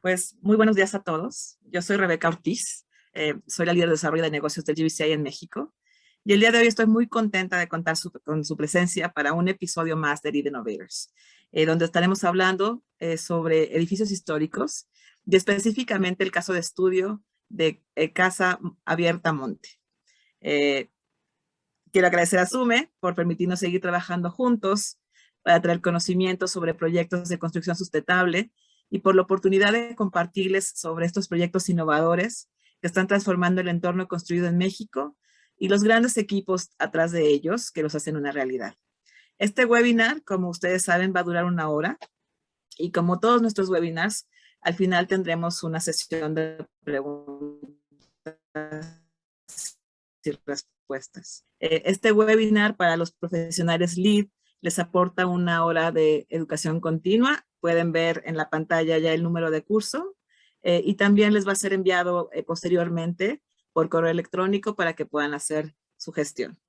Pues muy buenos días a todos. Yo soy Rebeca Ortiz, soy la líder de desarrollo de negocios del GBCI en México. Y el día de hoy estoy muy contenta de contar con su presencia para un episodio más de Lead Innovators, donde estaremos hablando sobre edificios históricos y específicamente el caso de estudio de Casa Abierta Monte. Quiero agradecer a Sume por permitirnos seguir trabajando juntos para traer conocimiento sobre proyectos de construcción sustentable y por la oportunidad de compartirles sobre estos proyectos innovadores que están transformando el entorno construido en México y los grandes equipos atrás de ellos que los hacen una realidad. Este webinar, como ustedes saben, va a durar 1 hora y como todos nuestros webinars, al final tendremos una sesión de preguntas y respuestas. Este webinar para los profesionales LEED les aporta 1 hora de educación continua. Pueden ver en la pantalla ya el número de curso y también les va a ser enviado posteriormente por correo electrónico para que puedan hacer su gestión.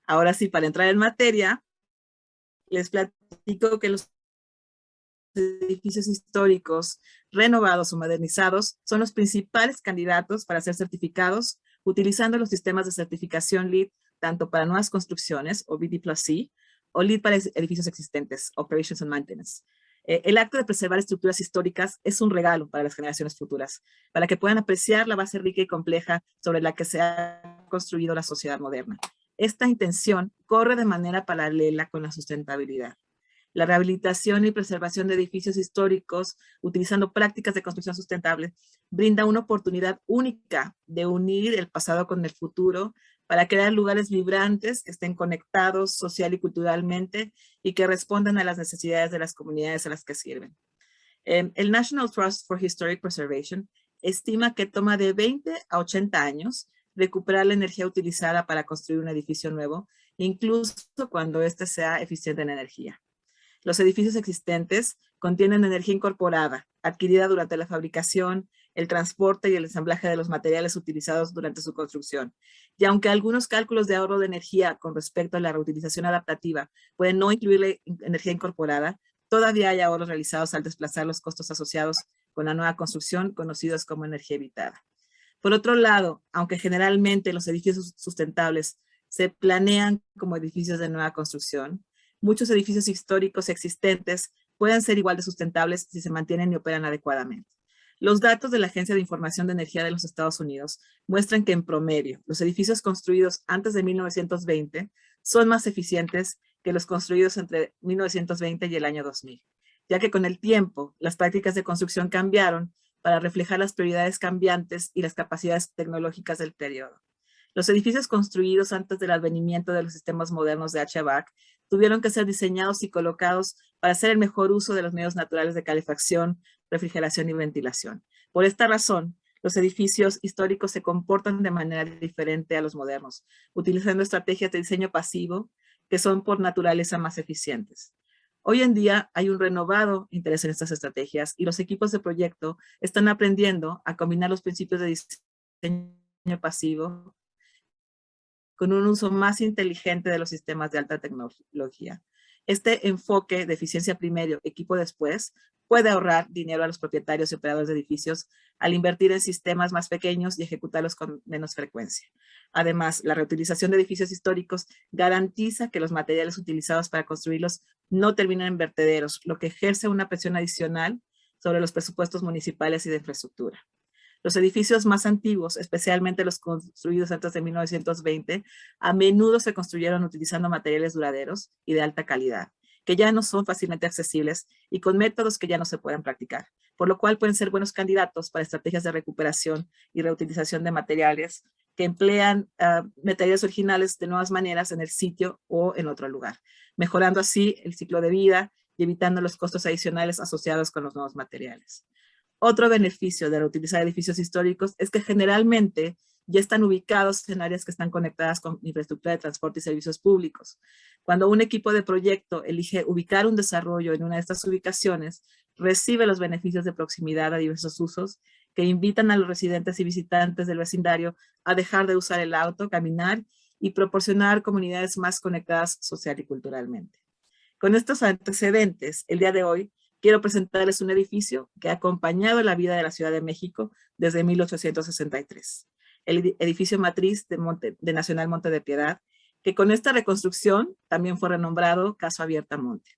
Ahora sí, para entrar en materia, les platico que los edificios históricos renovados o modernizados son los principales candidatos para ser certificados utilizando los sistemas de certificación LEED tanto para nuevas construcciones o BD+C o LEED para edificios existentes, Operations and Maintenance. El acto de preservar estructuras históricas es un regalo para las generaciones futuras, para que puedan apreciar la base rica y compleja sobre la que se ha construido la sociedad moderna. Esta intención corre de manera paralela con la sustentabilidad. La rehabilitación y preservación de edificios históricos utilizando prácticas de construcción sustentable brinda una oportunidad única de unir el pasado con el futuro para crear lugares vibrantes que estén conectados social y culturalmente y que respondan a las necesidades de las comunidades a las que sirven. El National Trust for Historic Preservation estima que toma de 20 a 80 años recuperar la energía utilizada para construir un edificio nuevo, incluso cuando éste sea eficiente en energía. Los edificios existentes contienen energía incorporada, adquirida durante la fabricación, el transporte y el ensamblaje de los materiales utilizados durante su construcción. Y aunque algunos cálculos de ahorro de energía con respecto a la reutilización adaptativa pueden no incluir energía incorporada, todavía hay ahorros realizados al desplazar los costos asociados con la nueva construcción, conocidos como energía evitada. Por otro lado, aunque generalmente los edificios sustentables se planean como edificios de nueva construcción, muchos edificios históricos existentes pueden ser igual de sustentables si se mantienen y operan adecuadamente. Los datos de la Agencia de Información de Energía de los Estados Unidos muestran que en promedio los edificios construidos antes de 1920 son más eficientes que los construidos entre 1920 y el año 2000, ya que con el tiempo las prácticas de construcción cambiaron para reflejar las prioridades cambiantes y las capacidades tecnológicas del periodo. Los edificios construidos antes del advenimiento de los sistemas modernos de HVAC tuvieron que ser diseñados y colocados para hacer el mejor uso de los medios naturales de calefacción, refrigeración y ventilación. Por esta razón, los edificios históricos se comportan de manera diferente a los modernos, utilizando estrategias de diseño pasivo que son por naturaleza más eficientes. Hoy en día hay un renovado interés en estas estrategias y los equipos de proyecto están aprendiendo a combinar los principios de diseño pasivo con un uso más inteligente de los sistemas de alta tecnología. Este enfoque de eficiencia primero, equipo después, puede ahorrar dinero a los propietarios y operadores de edificios al invertir en sistemas más pequeños y ejecutarlos con menos frecuencia. Además, la reutilización de edificios históricos garantiza que los materiales utilizados para construirlos no terminen en vertederos, lo que ejerce una presión adicional sobre los presupuestos municipales y de infraestructura. Los edificios más antiguos, especialmente los construidos antes de 1920, a menudo se construyeron utilizando materiales duraderos y de alta calidad, que ya no son fácilmente accesibles y con métodos que ya no se pueden practicar, por lo cual pueden ser buenos candidatos para estrategias de recuperación y reutilización de materiales que emplean materiales originales de nuevas maneras en el sitio o en otro lugar, mejorando así el ciclo de vida y evitando los costos adicionales asociados con los nuevos materiales. Otro beneficio de reutilizar edificios históricos es que generalmente ya están ubicados en áreas que están conectadas con infraestructura de transporte y servicios públicos. Cuando un equipo de proyecto elige ubicar un desarrollo en una de estas ubicaciones, recibe los beneficios de proximidad a diversos usos que invitan a los residentes y visitantes del vecindario a dejar de usar el auto, caminar y proporcionar comunidades más conectadas social y culturalmente. Con estos antecedentes, el día de hoy quiero presentarles un edificio que ha acompañado la vida de la Ciudad de México desde 1863. El edificio matriz de Nacional Monte de Piedad, que con esta reconstrucción también fue renombrado Caso Abierta Monte,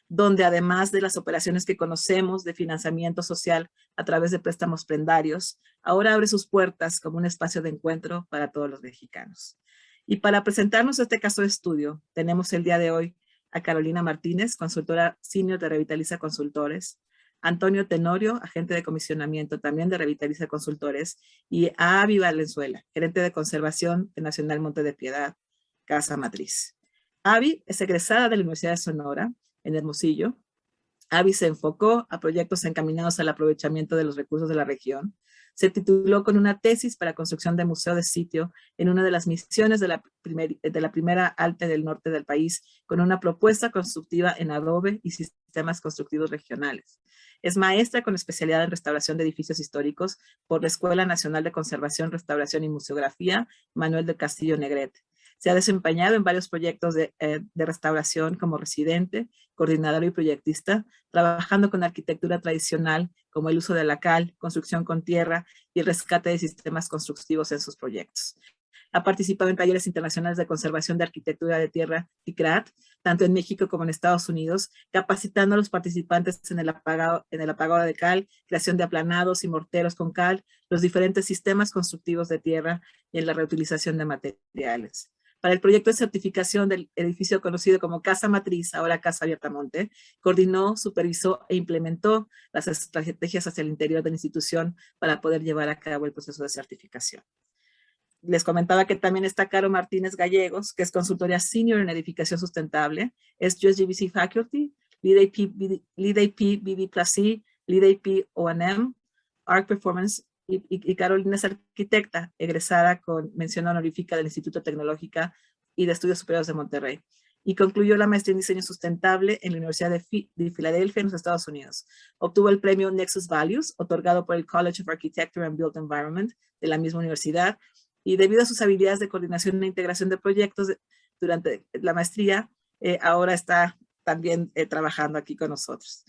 donde además de las operaciones que conocemos de financiamiento social a través de préstamos prendarios, ahora abre sus puertas como un espacio de encuentro para todos los mexicanos. Y para presentarnos este caso de estudio, tenemos el día de hoy a Carolina Martínez, consultora senior de Revitaliza Consultores, Antonio Tenorio, agente de comisionamiento también de Revitaliza Consultores, y a Avi Valenzuela, gerente de conservación de Nacional Monte de Piedad, Casa Matriz. Avi es egresada de la Universidad de Sonora, en Hermosillo. Avi se enfocó a proyectos encaminados al aprovechamiento de los recursos de la región. Se tituló con una tesis para construcción de museo de sitio en una de las misiones de la primera Alte del norte del país, con una propuesta constructiva en adobe y sistemas constructivos regionales. Es maestra con especialidad en restauración de edificios históricos por la Escuela Nacional de Conservación, Restauración y Museografía Manuel del Castillo Negrete. Se ha desempeñado en varios proyectos de restauración como residente, coordinador y proyectista, trabajando con arquitectura tradicional como el uso de la cal, construcción con tierra y rescate de sistemas constructivos en sus proyectos. Ha participado en talleres internacionales de conservación de arquitectura de tierra, TICRAT, tanto en México como en Estados Unidos, capacitando a los participantes en el apagado de cal, creación de aplanados y morteros con cal, los diferentes sistemas constructivos de tierra y en la reutilización de materiales. Para el proyecto de certificación del edificio conocido como Casa Matriz, ahora Casa Abierta Monte, coordinó, supervisó e implementó las estrategias hacia el interior de la institución para poder llevar a cabo el proceso de certificación. Les comentaba que también está Caro Martínez Gallegos, que es consultoría senior en edificación sustentable, es USGBC Faculty, Lead AP BB+C, Lead AP O&M, ARC Performance, y Carolina es arquitecta, egresada con mención honorífica del Instituto Tecnológico y de Estudios Superiores de Monterrey, y concluyó la maestría en diseño sustentable en la Universidad de Filadelfia en los Estados Unidos. Obtuvo el premio Nexus Values, otorgado por el College of Architecture and Built Environment de la misma universidad, y debido a sus habilidades de coordinación e integración de proyectos durante la maestría, ahora está también trabajando aquí con nosotros.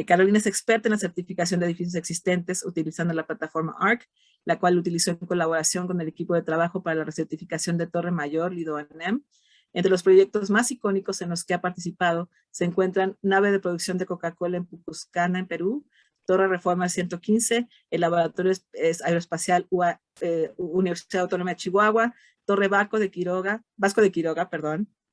Carolina es experta en la certificación de edificios existentes utilizando la plataforma ARC, la cual utilizó en colaboración con el equipo de trabajo para la recertificación de Torre Mayor, LIDO-ANEM. Entre los proyectos más icónicos en los que ha participado se encuentran nave de producción de Coca-Cola en Pucuscana, en Perú, Torre Reforma 115, el Laboratorio Aeroespacial Universidad Autónoma de Chihuahua, Torre Vasco de Quiroga,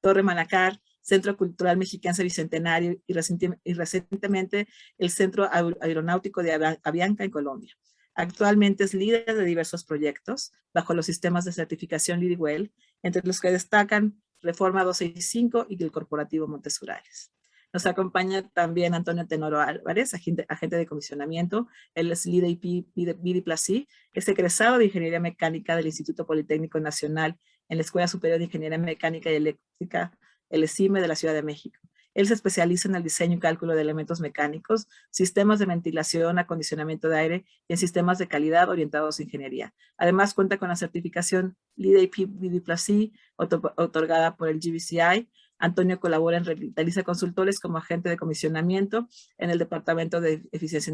Torre Manacar, Centro Cultural Mexiquense Bicentenario y recientemente el Centro Aeronáutico de Avianca en Colombia. Actualmente es líder de diversos proyectos bajo los sistemas de certificación LEED, entre los que destacan Reforma 265 y el Corporativo Montes Urales. Nos acompaña también Antonio Tenorio Álvarez, agente de comisionamiento. Él es Lead AP BD+C, es egresado de Ingeniería Mecánica del Instituto Politécnico Nacional en la Escuela Superior de Ingeniería Mecánica y Eléctrica, el ESIME de la Ciudad de México. Él se especializa en el diseño y cálculo de elementos mecánicos, sistemas de ventilación, acondicionamiento de aire y en sistemas de calidad orientados a ingeniería. Además, cuenta con la certificación Lead AP BD+C, otorgada por el GBCI. Antonio colabora en Revitaliza Consultores como agente de comisionamiento en el Departamento de Eficiencia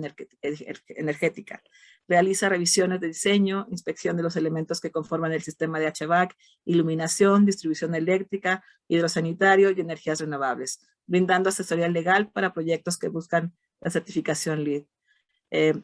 Energética. Realiza revisiones de diseño, inspección de los elementos que conforman el sistema de HVAC, iluminación, distribución eléctrica, hidrosanitario y energías renovables, brindando asesoría legal para proyectos que buscan la certificación LEED.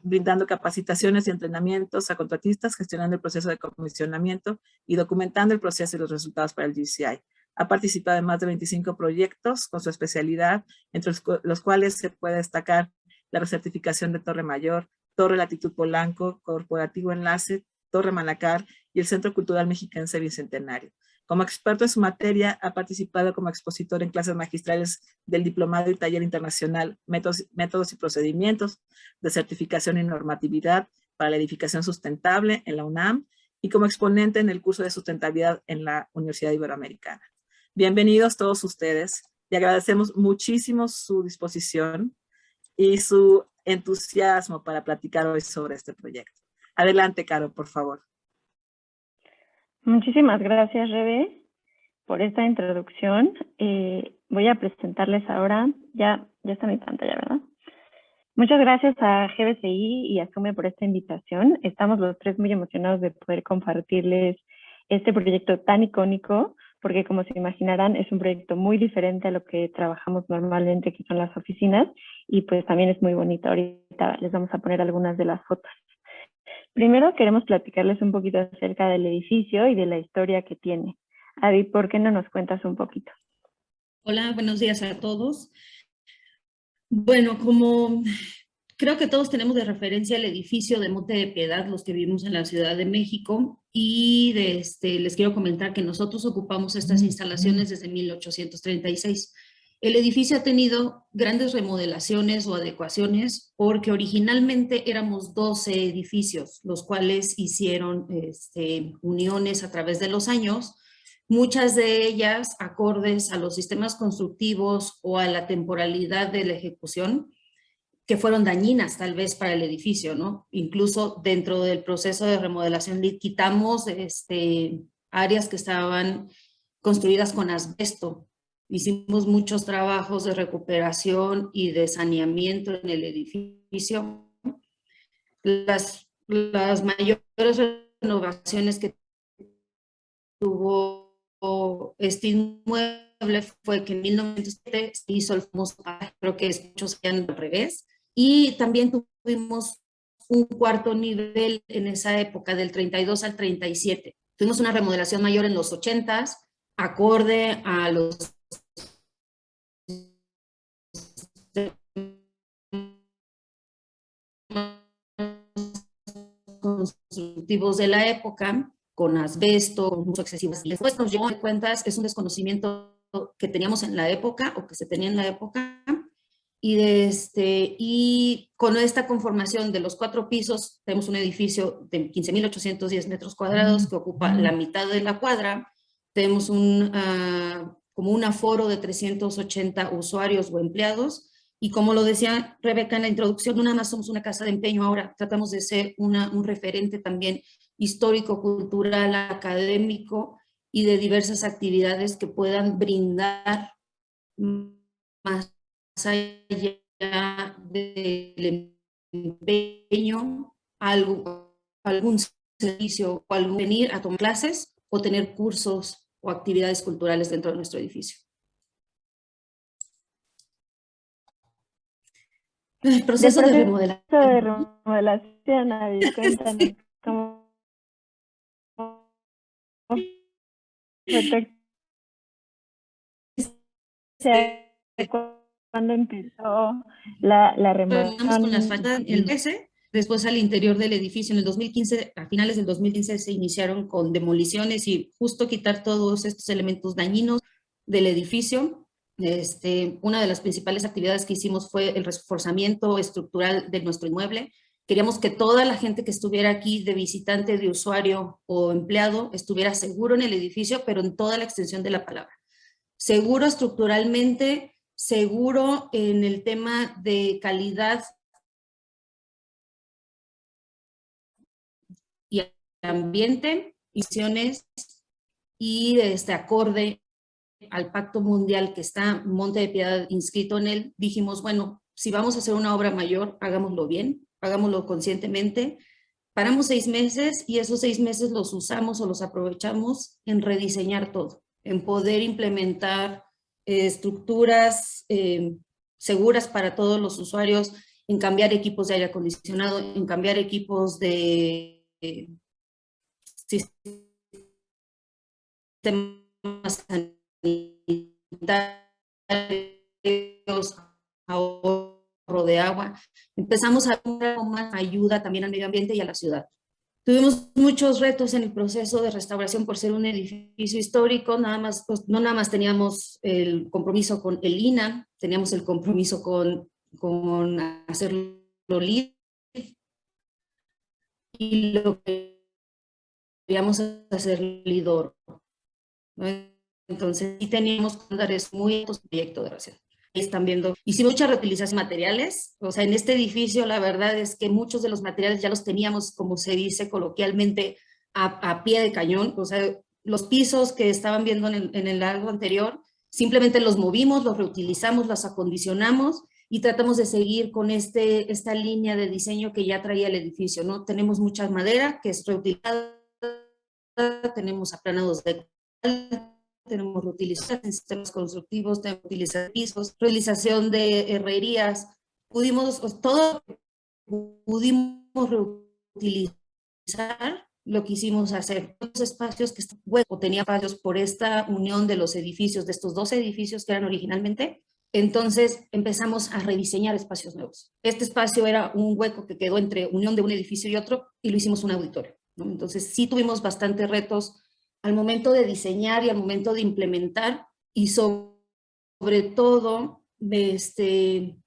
Brindando capacitaciones y entrenamientos a contratistas, gestionando el proceso de comisionamiento y documentando el proceso y los resultados para el GBCI. Ha participado en más de 25 proyectos con su especialidad, entre los cuales se puede destacar la recertificación de Torre Mayor, Torre Latitud Polanco, Corporativo Enlace, Torre Manacar y el Centro Cultural Mexiquense Bicentenario. Como experto en su materia, ha participado como expositor en clases magistrales del Diplomado y Taller Internacional Métodos y Procedimientos de Certificación y Normatividad para la Edificación Sustentable en la UNAM y como exponente en el curso de sustentabilidad en la Universidad Iberoamericana. Bienvenidos todos ustedes y agradecemos muchísimo su disposición y su entusiasmo para platicar hoy sobre este proyecto. Adelante, Caro, por favor. Muchísimas gracias, Rebe, por esta introducción. Voy a presentarles ahora, ya está mi pantalla, ¿verdad? Muchas gracias a GBCI y a SUME por esta invitación. Estamos los tres muy emocionados de poder compartirles este proyecto tan icónico, porque como se imaginarán es un proyecto muy diferente a lo que trabajamos normalmente, que son las oficinas, y pues también es muy bonito. Ahorita les vamos a poner algunas de las fotos. Primero queremos platicarles un poquito acerca del edificio y de la historia que tiene. Adi, ¿por qué no nos cuentas un poquito? Hola, buenos días a todos. Bueno, como creo que todos tenemos de referencia el edificio de Monte de Piedad, los que vivimos en la Ciudad de México, y les quiero comentar que nosotros ocupamos estas instalaciones desde 1836. El edificio ha tenido grandes remodelaciones o adecuaciones porque originalmente éramos 12 edificios, los cuales hicieron uniones a través de los años, muchas de ellas acordes a los sistemas constructivos o a la temporalidad de la ejecución, que fueron dañinas tal vez para el edificio, ¿no? Incluso dentro del proceso de remodelación quitamos áreas que estaban construidas con asbesto. Hicimos muchos trabajos de recuperación y de saneamiento en el edificio. Las mayores renovaciones que tuvo este inmueble fue que en 1907 se hizo el famoso, creo que muchos sean al revés, y también tuvimos un cuarto nivel en esa época, del 32 al 37. Tuvimos una remodelación mayor en los 80s, acorde a los constructivos de la época, con asbesto, con mucho excesivo. Después nos llegó de cuentas, es un desconocimiento que teníamos en la época o que se tenía en la época, y con esta conformación de los 4 pisos, tenemos un edificio de 15.810 metros cuadrados que ocupa la mitad de la cuadra, tenemos como un aforo de 380 usuarios o empleados, y como lo decía Rebeca en la introducción, no nada más somos una casa de empeño ahora, tratamos de ser un referente también histórico, cultural, académico y de diversas actividades que puedan brindar más allá del empeño, algún servicio o algún venir a tomar clases o tener cursos o actividades culturales dentro de nuestro edificio. El proceso de remodelación, Adi, cuéntanos sí. cómo cuando empezó la remodelación. Con las fachadas el 13, después al interior del edificio en el 2015, a finales del 2015 se iniciaron con demoliciones y justo quitar todos estos elementos dañinos del edificio. Una de las principales actividades que hicimos fue el reforzamiento estructural de nuestro inmueble. Queríamos que toda la gente que estuviera aquí de visitante, de usuario o empleado estuviera seguro en el edificio, pero en toda la extensión de la palabra. Seguro estructuralmente, seguro en el tema de calidad y ambiente, visiones y acorde al Pacto Mundial que está Monte de Piedad inscrito en él. Dijimos, bueno, si vamos a hacer una obra mayor, hagámoslo bien, hagámoslo conscientemente. Paramos 6 meses y esos 6 meses los usamos o los aprovechamos en rediseñar todo, en poder implementar estructuras seguras para todos los usuarios, en cambiar equipos de aire acondicionado, en cambiar equipos de sistemas sanitarios, ahorro de agua. Empezamos a dar más ayuda también al medio ambiente y a la ciudad. Tuvimos muchos retos en el proceso de restauración por ser un edificio histórico, no nada más teníamos el compromiso con el INAH, teníamos el compromiso con hacerlo LEED, y lo que queríamos hacer LEED Oro, ¿no? Entonces, sí teníamos estándares muy altos de proyecto de relación. Están viendo, hicimos mucha reutilización de materiales, o sea, en este edificio la verdad es que muchos de los materiales ya los teníamos, como se dice coloquialmente, a pie de cañón, o sea, los pisos que estaban viendo en el largo anterior, simplemente los movimos, los reutilizamos, los acondicionamos y tratamos de seguir con esta línea de diseño que ya traía el edificio, ¿no? Tenemos mucha madera que es reutilizada, tenemos aplanados de cal, tenemos reutilización en sistemas constructivos, tenemos utilizar pisos, reutilización de herrerías, todo pudimos reutilizar lo que hicimos hacer. Los espacios que están huecos, tenía espacios por esta unión de los edificios, de estos 2 edificios que eran originalmente. Entonces empezamos a rediseñar espacios nuevos. Este espacio era un hueco que quedó entre unión de un edificio y otro y lo hicimos un auditorio, ¿no? Entonces sí tuvimos bastantes retos al momento de diseñar y al momento de implementar, y sobre todo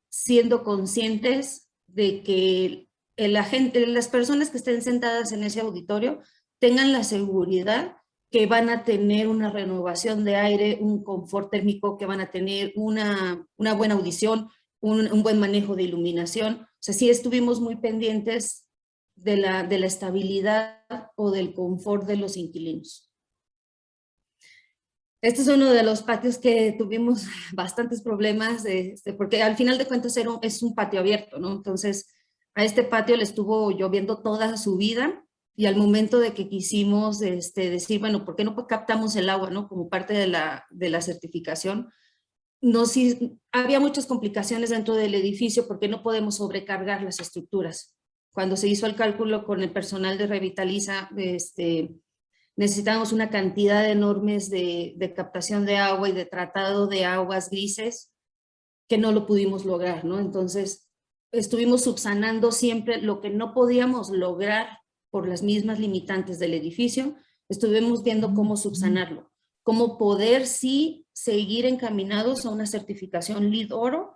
siendo conscientes de que las personas que estén sentadas en ese auditorio tengan la seguridad que van a tener una renovación de aire, un confort térmico, que van a tener una buena audición, un buen manejo de iluminación. O sea, sí estuvimos muy pendientes de la estabilidad o del confort de los inquilinos. Este es uno de los patios que tuvimos bastantes problemas, porque al final de cuentas es un patio abierto, ¿no? Entonces, a este patio le estuvo lloviendo toda su vida, y al momento de que quisimos decir, bueno, ¿por qué no captamos el agua, ¿no? Como parte de la certificación, había muchas complicaciones dentro del edificio porque no podemos sobrecargar las estructuras. Cuando se hizo el cálculo con el personal de Revitaliza, necesitábamos una cantidad enormes de captación de agua y de tratado de aguas grises que no lo pudimos lograr, ¿no? Entonces, estuvimos subsanando siempre lo que no podíamos lograr por las mismas limitantes del edificio. Estuvimos viendo cómo subsanarlo, cómo poder sí seguir encaminados a una certificación LEED Oro,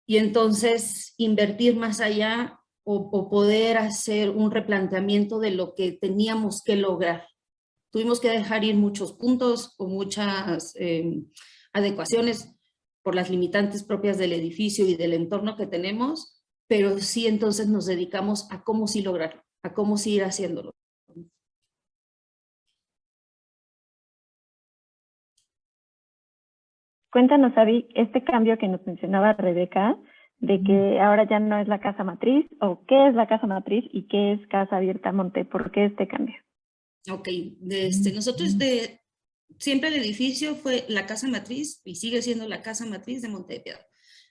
y entonces invertir más allá o poder hacer un replanteamiento de lo que teníamos que lograr. Tuvimos que dejar ir muchos puntos o muchas adecuaciones por las limitantes propias del edificio y del entorno que tenemos, pero sí entonces nos dedicamos a cómo sí lograrlo, a cómo sí ir haciéndolo. Cuéntanos, Abby, este cambio que nos mencionaba Rebeca, de que ahora ya no es la casa matriz, o qué es la casa matriz y qué es Casa Abierta Monte. ¿Por qué este cambio? Ok, nosotros siempre el edificio fue la casa matriz y sigue siendo la casa matriz de Monte de Piedad,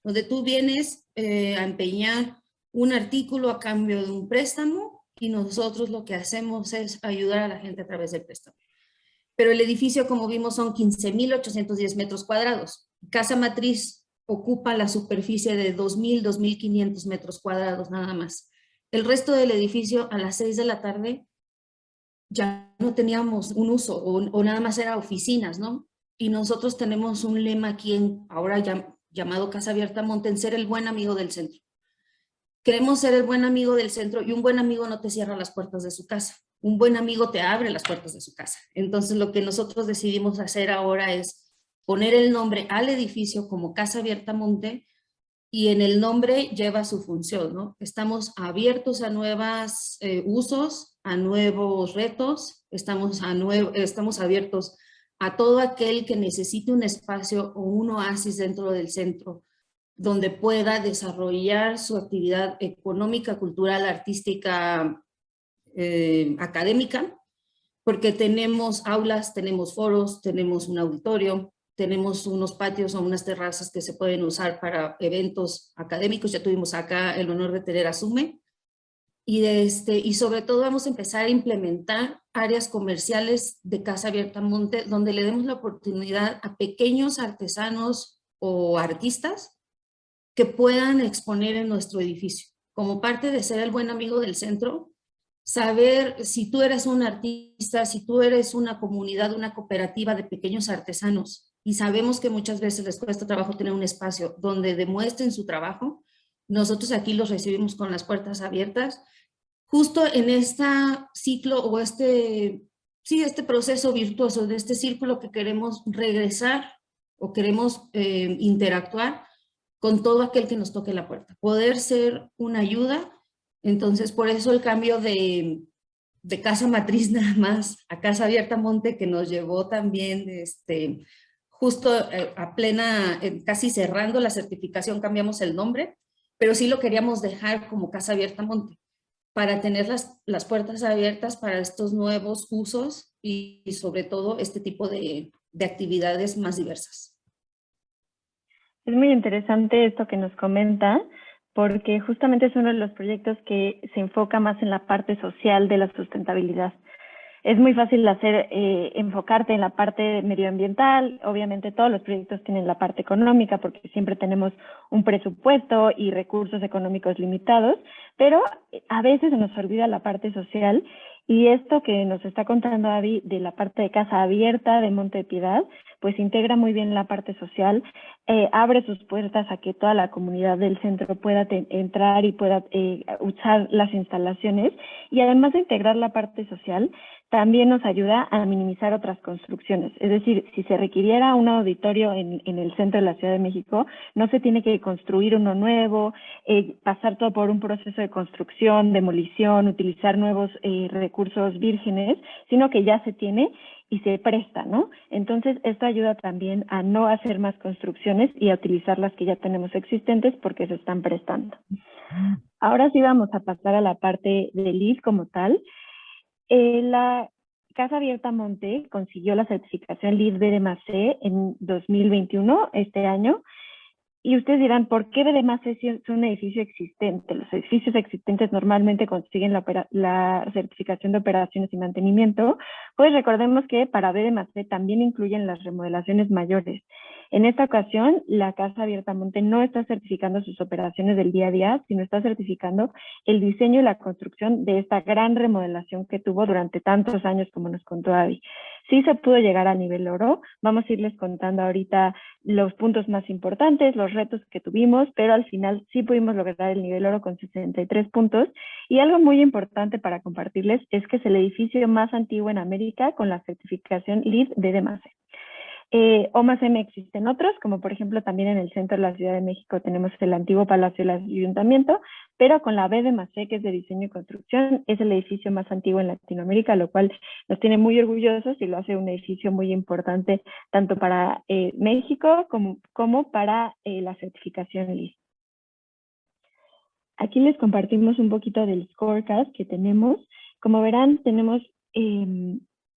donde tú vienes a empeñar un artículo a cambio de un préstamo, y nosotros lo que hacemos es ayudar a la gente a través del préstamo. Pero el edificio, como vimos, son 15.810 metros cuadrados. Casa matriz ocupa la superficie de 2.000, 2.500 metros cuadrados nada más. El resto del edificio a las 6 de la tarde ya no teníamos un uso o nada más era oficinas, ¿no? Y nosotros tenemos un lema aquí ahora llamado Casa Abierta Monte, en ser el buen amigo del centro. Queremos ser el buen amigo del centro, y un buen amigo no te cierra las puertas de su casa. Un buen amigo te abre las puertas de su casa. Entonces lo que nosotros decidimos hacer ahora es poner el nombre al edificio como Casa Abierta Monte, y en el nombre lleva su función, ¿no? Estamos abiertos a nuevos usos, a nuevos retos, estamos abiertos a todo aquel que necesite un espacio o un oasis dentro del centro, donde pueda desarrollar su actividad económica, cultural, artística, académica, porque tenemos aulas, tenemos foros, tenemos un auditorio, tenemos unos patios o unas terrazas que se pueden usar para eventos académicos. Ya tuvimos acá el honor de tener a SUME, y sobre todo vamos a empezar a implementar áreas comerciales de Casa Abierta Monte, donde le demos la oportunidad a pequeños artesanos o artistas que puedan exponer en nuestro edificio. Como parte de ser el buen amigo del centro, saber si tú eres un artista, si tú eres una comunidad, una cooperativa de pequeños artesanos, y sabemos que muchas veces les cuesta trabajo tener un espacio donde demuestren su trabajo, nosotros aquí los recibimos con las puertas abiertas, justo en este ciclo o este proceso virtuoso, de este círculo que queremos regresar o queremos interactuar con todo aquel que nos toque la puerta, poder ser una ayuda. Entonces, por eso el cambio de casa matriz nada más a Casa Abierta Monte, que nos llevó también justo casi cerrando la certificación, cambiamos el nombre, pero sí lo queríamos dejar como Casa Abierta Monte, para tener las puertas abiertas para estos nuevos usos y sobre todo este tipo de actividades más diversas. Es muy interesante esto que nos comenta, porque justamente es uno de los proyectos que se enfoca más en la parte social de la sustentabilidad. Es muy fácil enfocarte en la parte medioambiental. Obviamente todos los proyectos tienen la parte económica porque siempre tenemos un presupuesto y recursos económicos limitados, pero a veces se nos olvida la parte social, y esto que nos está contando Abby de la parte de Casa Abierta de Monte de Piedad, pues integra muy bien la parte social, abre sus puertas a que toda la comunidad del centro pueda entrar y pueda usar las instalaciones, y además de integrar la parte social, también nos ayuda a minimizar otras construcciones. Es decir, si se requiriera un auditorio en el centro de la Ciudad de México, no se tiene que construir uno nuevo, pasar todo por un proceso de construcción, demolición, utilizar nuevos recursos vírgenes, sino que ya se tiene y se presta, ¿no? Entonces, esto ayuda también a no hacer más construcciones y a utilizar las que ya tenemos existentes porque se están prestando. Ahora sí vamos a pasar a la parte del LEED como tal. La Casa Abierta Monte consiguió la certificación LEED B+C en 2021, este año. Y ustedes dirán, ¿por qué B+C si es un edificio existente? Los edificios existentes normalmente consiguen la certificación de operaciones y mantenimiento. Pues recordemos que para B+C también incluyen las remodelaciones mayores. En esta ocasión, la Casa Abierta Monte no está certificando sus operaciones del día a día, sino está certificando el diseño y la construcción de esta gran remodelación que tuvo durante tantos años, como nos contó Abby. Sí se pudo llegar a nivel oro. Vamos a irles contando ahorita los puntos más importantes, los retos que tuvimos, pero al final sí pudimos lograr el nivel oro con 63 puntos. Y algo muy importante para compartirles es que es el edificio más antiguo en América con la certificación LEED de D+C. O+M existen otros, como por ejemplo también en el centro de la Ciudad de México tenemos el antiguo Palacio del Ayuntamiento, pero con la B+C, que es de diseño y construcción, es el edificio más antiguo en Latinoamérica, lo cual nos tiene muy orgullosos y lo hace un edificio muy importante tanto para México como para la certificación LEED. Aquí les compartimos un poquito del scorecard que tenemos. Como verán, tenemos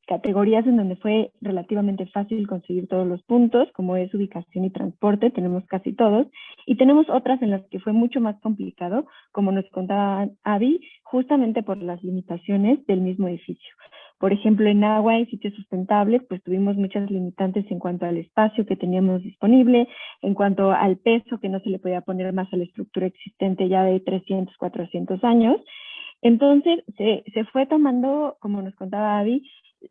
categorías en donde fue relativamente fácil conseguir todos los puntos, como es ubicación y transporte, tenemos casi todos, y tenemos otras en las que fue mucho más complicado, como nos contaba Abby, justamente por las limitaciones del mismo edificio. Por ejemplo, en agua y sitios sustentables, pues tuvimos muchas limitantes en cuanto al espacio que teníamos disponible, en cuanto al peso que no se le podía poner más a la estructura existente ya de 300, 400 años. Entonces, se fue tomando, como nos contaba Abby,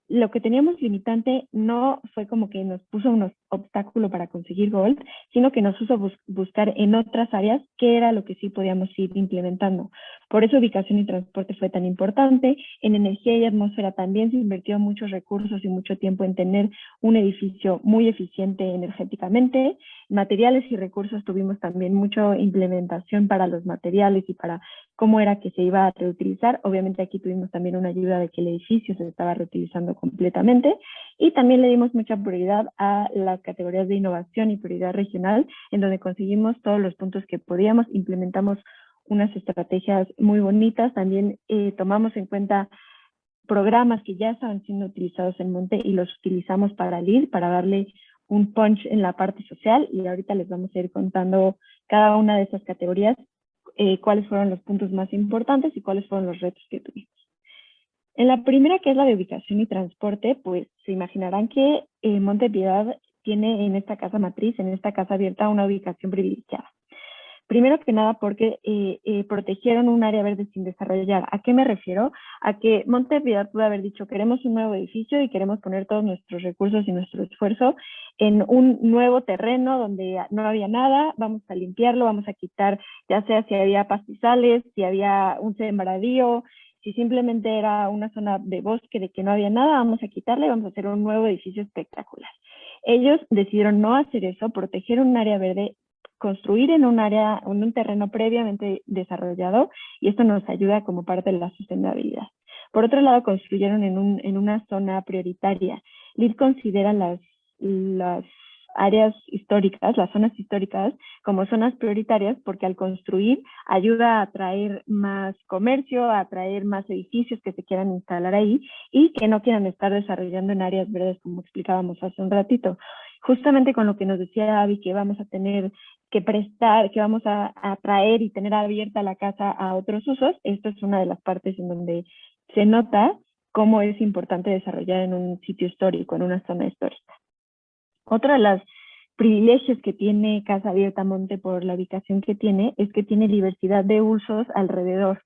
lo que teníamos limitante no fue como que nos puso un obstáculo para conseguir Gold, sino que nos hizo buscar en otras áreas qué era lo que sí podíamos ir implementando. Por eso ubicación y transporte fue tan importante. En energía y atmósfera también se invirtió muchos recursos y mucho tiempo en tener un edificio muy eficiente energéticamente. Materiales y recursos tuvimos también mucha implementación para los materiales y para cómo era que se iba a reutilizar. Obviamente aquí tuvimos también una ayuda de que el edificio se estaba reutilizando completamente, y también le dimos mucha prioridad a las categorías de innovación y prioridad regional, en donde conseguimos todos los puntos que podíamos, implementamos unas estrategias muy bonitas, también tomamos en cuenta programas que ya estaban siendo utilizados en Monte y los utilizamos para LEED, para darle un punch en la parte social, y ahorita les vamos a ir contando cada una de esas categorías, cuáles fueron los puntos más importantes y cuáles fueron los retos que tuvimos. En la primera, que es la de ubicación y transporte, pues se imaginarán que Monte Piedad tiene en esta casa matriz, en esta Casa Abierta, una ubicación privilegiada. Primero que nada porque protegieron un área verde sin desarrollar. ¿A qué me refiero? A que Monte Piedad pudo haber dicho, queremos un nuevo edificio y queremos poner todos nuestros recursos y nuestro esfuerzo en un nuevo terreno donde no había nada, vamos a limpiarlo, vamos a quitar, ya sea si había pastizales, si había un sembradío, si simplemente era una zona de bosque de que no había nada, vamos a quitarle y vamos a hacer un nuevo edificio espectacular. Ellos decidieron no hacer eso, proteger un área verde, construir en un terreno previamente desarrollado, y esto nos ayuda como parte de la sustentabilidad. Por otro lado, construyeron en una zona prioritaria. LEED considera las áreas históricas, las zonas históricas, como zonas prioritarias, porque al construir ayuda a atraer más comercio, a atraer más edificios que se quieran instalar ahí y que no quieran estar desarrollando en áreas verdes, como explicábamos hace un ratito. Justamente con lo que nos decía Abby, que vamos a tener que prestar, que vamos a atraer y tener abierta la casa a otros usos, esta es una de las partes en donde se nota cómo es importante desarrollar en un sitio histórico, en una zona histórica. Otro de los privilegios que tiene Casa Abierta Monte por la ubicación que tiene es que tiene diversidad de usos alrededor.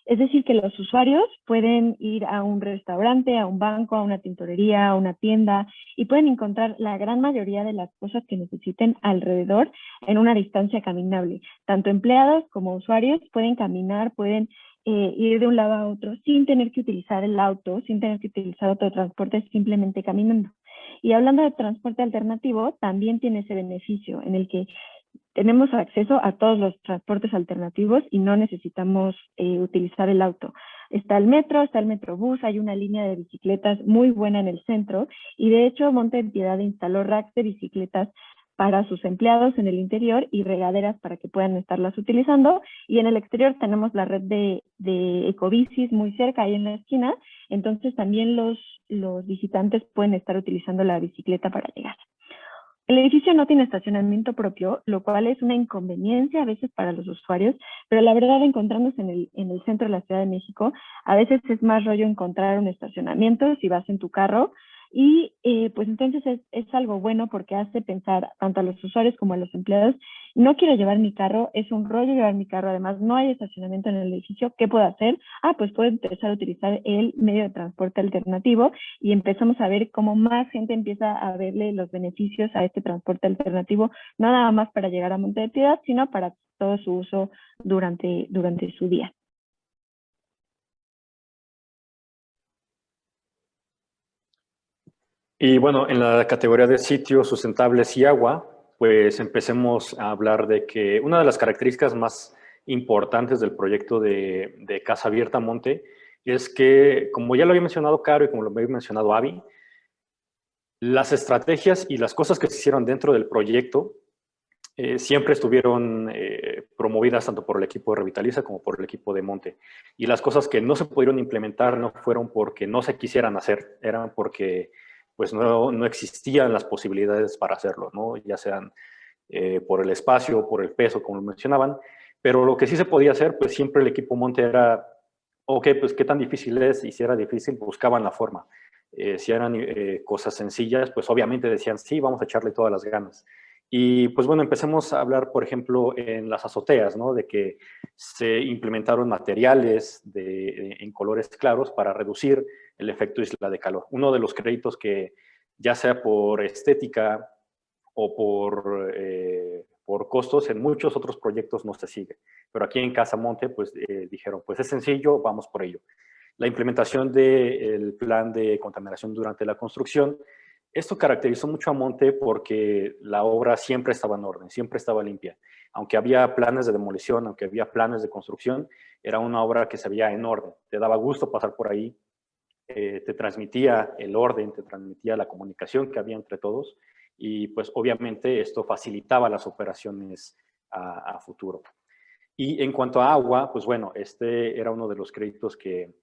Es decir, que los usuarios pueden ir a un restaurante, a un banco, a una tintorería, a una tienda y pueden encontrar la gran mayoría de las cosas que necesiten alrededor en una distancia caminable. Tanto empleados como usuarios pueden caminar, pueden ir de un lado a otro sin tener que utilizar el auto, sin tener que utilizar otro transporte, simplemente caminando. Y hablando de transporte alternativo, también tiene ese beneficio en el que tenemos acceso a todos los transportes alternativos y no necesitamos utilizar el auto. Está el metrobús, hay una línea de bicicletas muy buena en el centro y de hecho Monte de Piedad instaló racks de bicicletas para sus empleados en el interior y regaderas para que puedan estarlas utilizando. Y en el exterior tenemos la red de ecobicis muy cerca, ahí en la esquina. Entonces también los visitantes pueden estar utilizando la bicicleta para llegar. El edificio no tiene estacionamiento propio, lo cual es una inconveniencia a veces para los usuarios, pero la verdad, encontrándose en el centro de la Ciudad de México, a veces es más rollo encontrar un estacionamiento si vas en tu carro, y pues entonces es algo bueno porque hace pensar tanto a los usuarios como a los empleados, no quiero llevar mi carro, es un rollo llevar mi carro, además no hay estacionamiento en el edificio, ¿qué puedo hacer? Pues puedo empezar a utilizar el medio de transporte alternativo y empezamos a ver cómo más gente empieza a verle los beneficios a este transporte alternativo, no nada más para llegar a Monte de Piedad, sino para todo su uso durante su día. Y bueno, en la categoría de sitios sustentables y agua, pues empecemos a hablar de que una de las características más importantes del proyecto de Casa Abierta Monte es que, como ya lo había mencionado Caro y como lo había mencionado Abby, las estrategias y las cosas que se hicieron dentro del proyecto siempre estuvieron promovidas tanto por el equipo de Revitaliza como por el equipo de Monte. Y las cosas que no se pudieron implementar no fueron porque no se quisieran hacer, eran porque pues no existían las posibilidades para hacerlo, ¿no? Ya sean por el espacio, por el peso, como lo mencionaban, pero lo que sí se podía hacer, pues siempre el equipo Monte era, ok, pues qué tan difícil es, y si era difícil, buscaban la forma. Si eran cosas sencillas, pues obviamente decían, sí, vamos a echarle todas las ganas. Y pues bueno, empecemos a hablar, por ejemplo, en las azoteas, ¿no? De que se implementaron materiales en colores claros para reducir el efecto isla de calor. Uno de los créditos que, ya sea por estética o por costos, en muchos otros proyectos no se sigue. Pero aquí en Casa Monte, pues dijeron, pues es sencillo, vamos por ello. La implementación del plan de contaminación durante la construcción. Esto caracterizó mucho a Monte porque la obra siempre estaba en orden, siempre estaba limpia. Aunque había planes de demolición, aunque había planes de construcción, era una obra que se veía en orden. Te daba gusto pasar por ahí, te transmitía el orden, te transmitía la comunicación que había entre todos y pues obviamente esto facilitaba las operaciones a futuro. Y en cuanto a agua, pues bueno, este era uno de los créditos que,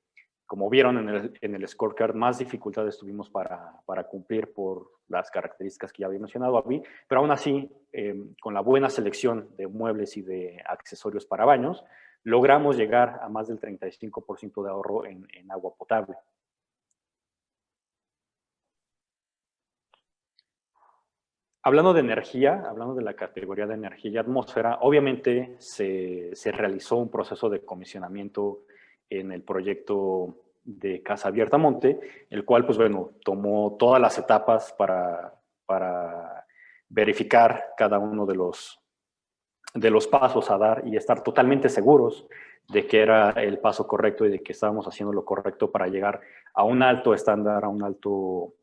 como vieron en el scorecard, más dificultades tuvimos para cumplir por las características que ya había mencionado a mí, pero aún así, con la buena selección de muebles y de accesorios para baños, logramos llegar a más del 35% de ahorro en agua potable. Hablando de energía, hablando de la categoría de energía y atmósfera, obviamente se realizó un proceso de comisionamiento en el proyecto de Casa Abierta Monte, el cual, pues bueno, tomó todas las etapas para verificar cada uno de los pasos a dar y estar totalmente seguros de que era el paso correcto y de que estábamos haciendo lo correcto para llegar a un alto estándar, a un alto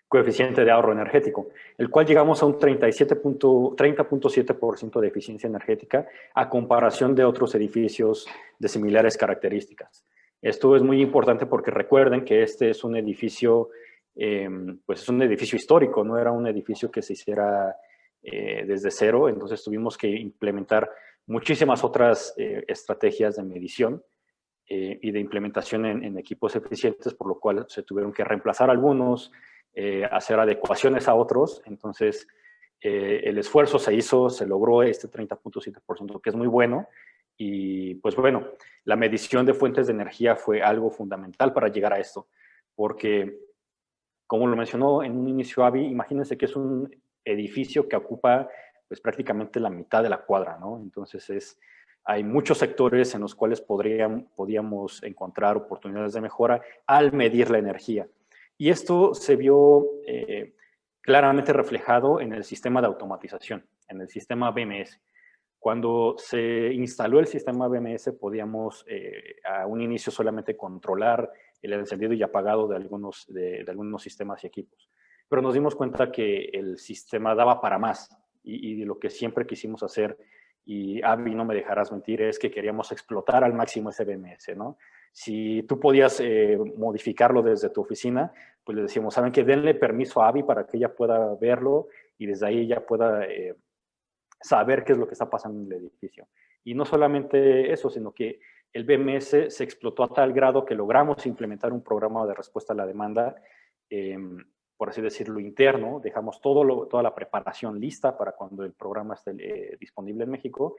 coeficiente de ahorro energético, el cual llegamos a un 30.7% de eficiencia energética a comparación de otros edificios de similares características. Esto es muy importante porque recuerden que este es un edificio pues es un edificio histórico, no era un edificio que se hiciera desde cero, entonces tuvimos que implementar muchísimas otras estrategias de medición y de implementación en equipos eficientes, por lo cual se tuvieron que reemplazar algunos, hacer adecuaciones a otros. Entonces, el esfuerzo se hizo, se logró este 30.7%, que es muy bueno. Y pues bueno, la medición de fuentes de energía fue algo fundamental para llegar a esto, porque, como lo mencionó en un inicio Avi, imagínense que es un edificio que ocupa pues prácticamente la mitad de la cuadra, ¿no? Entonces hay muchos sectores en los cuales podíamos encontrar oportunidades de mejora al medir la energía. Y esto se vio claramente reflejado en el sistema de automatización, en el sistema BMS. Cuando se instaló el sistema BMS, podíamos a un inicio solamente controlar el encendido y apagado de algunos sistemas y equipos. Pero nos dimos cuenta que el sistema daba para más y lo que siempre quisimos hacer, y Avi, no me dejarás mentir, es que queríamos explotar al máximo ese BMS, ¿no? Si tú podías modificarlo desde tu oficina, pues le decíamos, ¿saben qué? Denle permiso a Avi para que ella pueda verlo y desde ahí ella pueda saber qué es lo que está pasando en el edificio. Y no solamente eso, sino que el BMS se explotó a tal grado que logramos implementar un programa de respuesta a la demanda, por así decirlo, interno. Dejamos toda la preparación lista para cuando el programa esté disponible en México.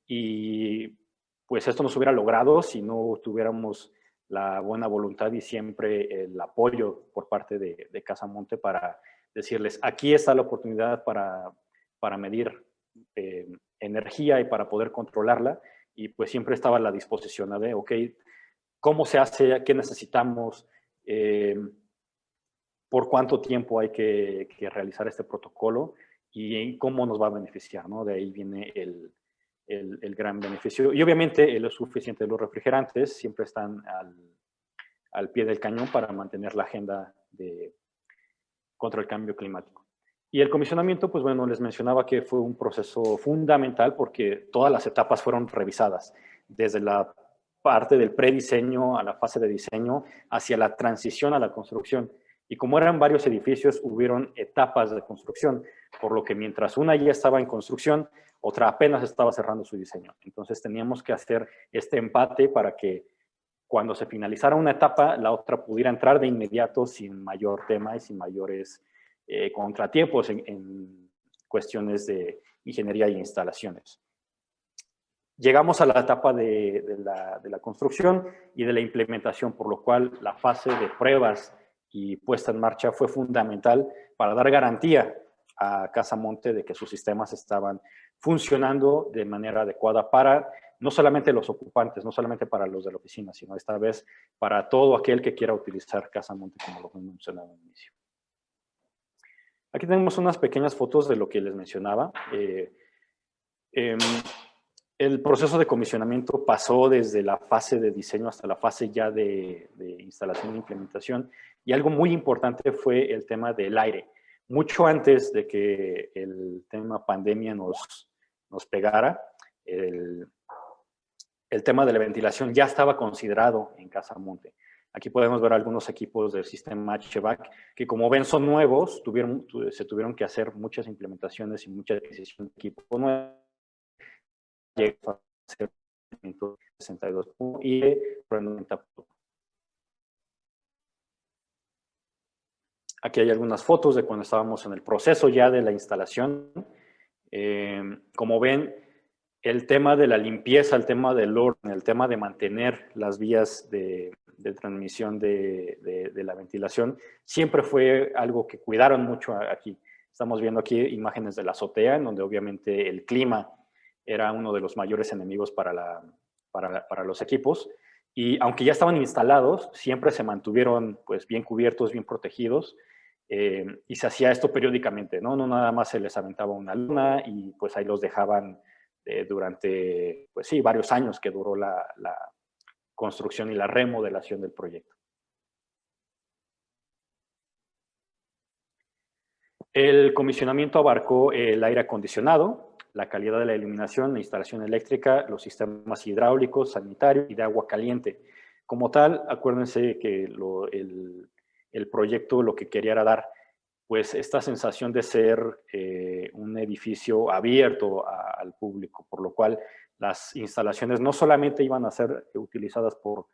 Y pues esto no se hubiera logrado si no tuviéramos la buena voluntad y siempre el apoyo por parte de Casa Monte para decirles, aquí está la oportunidad para medir energía y para poder controlarla, y pues siempre estaba a la disposición de, ok, ¿cómo se hace? ¿Qué necesitamos? ¿Por cuánto tiempo hay que realizar este protocolo? ¿Y cómo nos va a beneficiar? ¿No? De ahí viene el gran beneficio. Y obviamente el suficiente de los refrigerantes siempre están al pie del cañón para mantener la agenda contra el cambio climático. Y el comisionamiento, pues bueno, les mencionaba que fue un proceso fundamental porque todas las etapas fueron revisadas, desde la parte del prediseño a la fase de diseño, hacia la transición a la construcción. Y como eran varios edificios, hubieron etapas de construcción, por lo que mientras una ya estaba en construcción, otra apenas estaba cerrando su diseño. Entonces teníamos que hacer este empate para que cuando se finalizara una etapa, la otra pudiera entrar de inmediato sin mayor tema y sin mayores contratiempos en cuestiones de ingeniería y instalaciones. Llegamos a la etapa de la construcción y de la implementación, por lo cual la fase de pruebas y puesta en marcha fue fundamental para dar garantía a Casa Monte de que sus sistemas estaban funcionando de manera adecuada para no solamente los ocupantes, no solamente para los de la oficina, sino esta vez para todo aquel que quiera utilizar Casa Monte, como lo mencionaba al inicio. Aquí tenemos unas pequeñas fotos de lo que les mencionaba. El proceso de comisionamiento pasó desde la fase de diseño hasta la fase ya de instalación e implementación, y algo muy importante fue el tema del aire. Mucho antes de que el tema pandemia nos pegara, el tema de la ventilación ya estaba considerado en Casa Monte. Aquí podemos ver algunos equipos del sistema HVAC que, como ven, son nuevos, se tuvieron que hacer muchas implementaciones y mucha adquisición de equipo nuevo. Llegó a ser 62 y 90. Aquí hay algunas fotos de cuando estábamos en el proceso ya de la instalación. Como ven, el tema de la limpieza, el tema del orden, el tema de mantener las vías de transmisión de la ventilación, siempre fue algo que cuidaron mucho aquí. Estamos viendo aquí imágenes de la azotea, en donde obviamente el clima era uno de los mayores enemigos para los equipos. Y aunque ya estaban instalados, siempre se mantuvieron pues, bien cubiertos, bien protegidos. Y se hacía esto periódicamente, ¿no? No nada más se les aventaba una luna y pues ahí los dejaban durante, pues sí, varios años que duró la construcción y la remodelación del proyecto. El comisionamiento abarcó el aire acondicionado, la calidad de la iluminación, la instalación eléctrica, los sistemas hidráulicos, sanitarios y de agua caliente. Como tal, acuérdense que el proyecto lo que quería era dar pues esta sensación de ser un edificio abierto al público, por lo cual las instalaciones no solamente iban a ser utilizadas por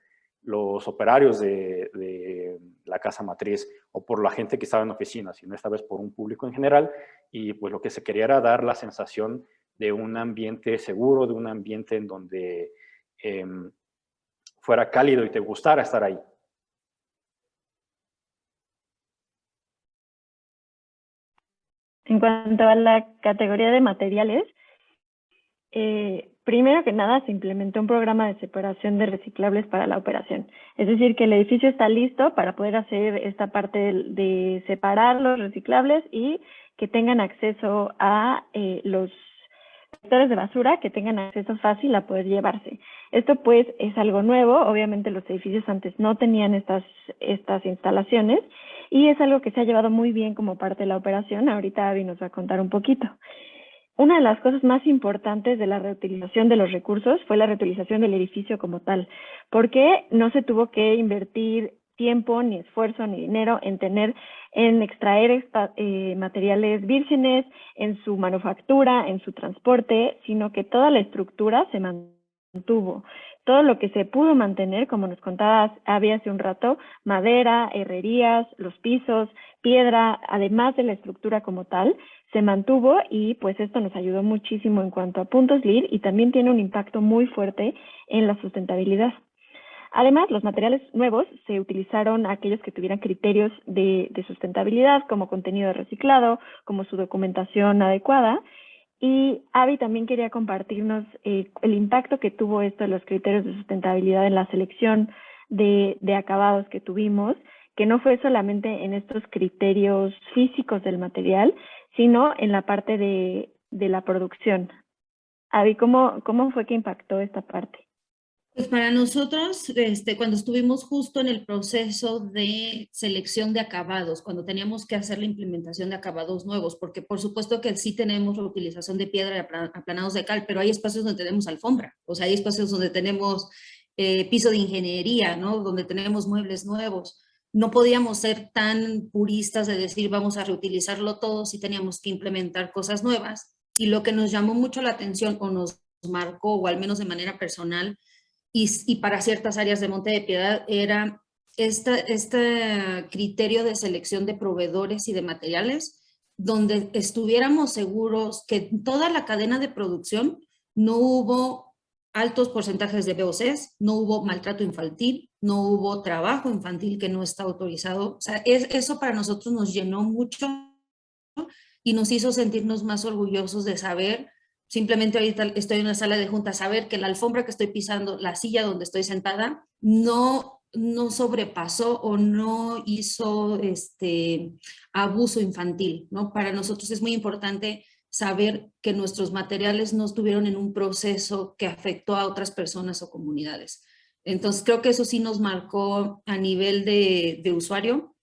los operarios de la casa matriz o por la gente que estaba en oficinas, sino esta vez por un público en general, y pues lo que se quería era dar la sensación de un ambiente seguro, de un ambiente en donde fuera cálido y te gustara estar ahí. En cuanto a la categoría de materiales, primero que nada se implementó un programa de separación de reciclables para la operación. Es decir, que el edificio está listo para poder hacer esta parte de separar los reciclables y que tengan acceso a los recolectores de basura, que tengan acceso fácil a poder llevarse. Esto pues es algo nuevo, obviamente los edificios antes no tenían estas instalaciones y es algo que se ha llevado muy bien como parte de la operación. Ahorita Abby nos va a contar un poquito. Una de las cosas más importantes de la reutilización de los recursos fue la reutilización del edificio como tal, porque no se tuvo que invertir tiempo, ni esfuerzo, ni dinero en extraer materiales vírgenes, en su manufactura, en su transporte, sino que toda la estructura se mantuvo. Todo lo que se pudo mantener, como nos contaba Abby hace un rato, madera, herrerías, los pisos, piedra, además de la estructura como tal, se mantuvo y pues esto nos ayudó muchísimo en cuanto a puntos LEED y también tiene un impacto muy fuerte en la sustentabilidad. Además, los materiales nuevos se utilizaron aquellos que tuvieran criterios de sustentabilidad, como contenido reciclado, como su documentación adecuada. Y Abby también quería compartirnos el impacto que tuvo esto de los criterios de sustentabilidad en la selección de acabados que tuvimos, que no fue solamente en estos criterios físicos del material, sino en la parte de la producción. Abby, ¿cómo fue que impactó esta parte? Pues para nosotros, cuando estuvimos justo en el proceso de selección de acabados, cuando teníamos que hacer la implementación de acabados nuevos, porque por supuesto que sí tenemos la utilización de piedra y aplanados de cal, pero hay espacios donde tenemos alfombra, o sea, hay espacios donde tenemos piso de ingeniería, ¿no? Donde tenemos muebles nuevos. No podíamos ser tan puristas de decir vamos a reutilizarlo todo, si teníamos que implementar cosas nuevas. Y lo que nos llamó mucho la atención o nos marcó, o al menos de manera personal, y para ciertas áreas de Monte de Piedad era este criterio de selección de proveedores y de materiales, donde estuviéramos seguros que en toda la cadena de producción no hubo altos porcentajes de VOCs, no hubo maltrato infantil, no hubo trabajo infantil que no está autorizado. O sea, eso para nosotros nos llenó mucho y nos hizo sentirnos más orgullosos de saber. Simplemente ahorita estoy en una sala de juntas, saber que la alfombra que estoy pisando, la silla donde estoy sentada, no sobrepasó o no hizo abuso infantil, ¿no? Para nosotros es muy importante saber que nuestros materiales no estuvieron en un proceso que afectó a otras personas o comunidades. Entonces creo que eso sí nos marcó a nivel de usuario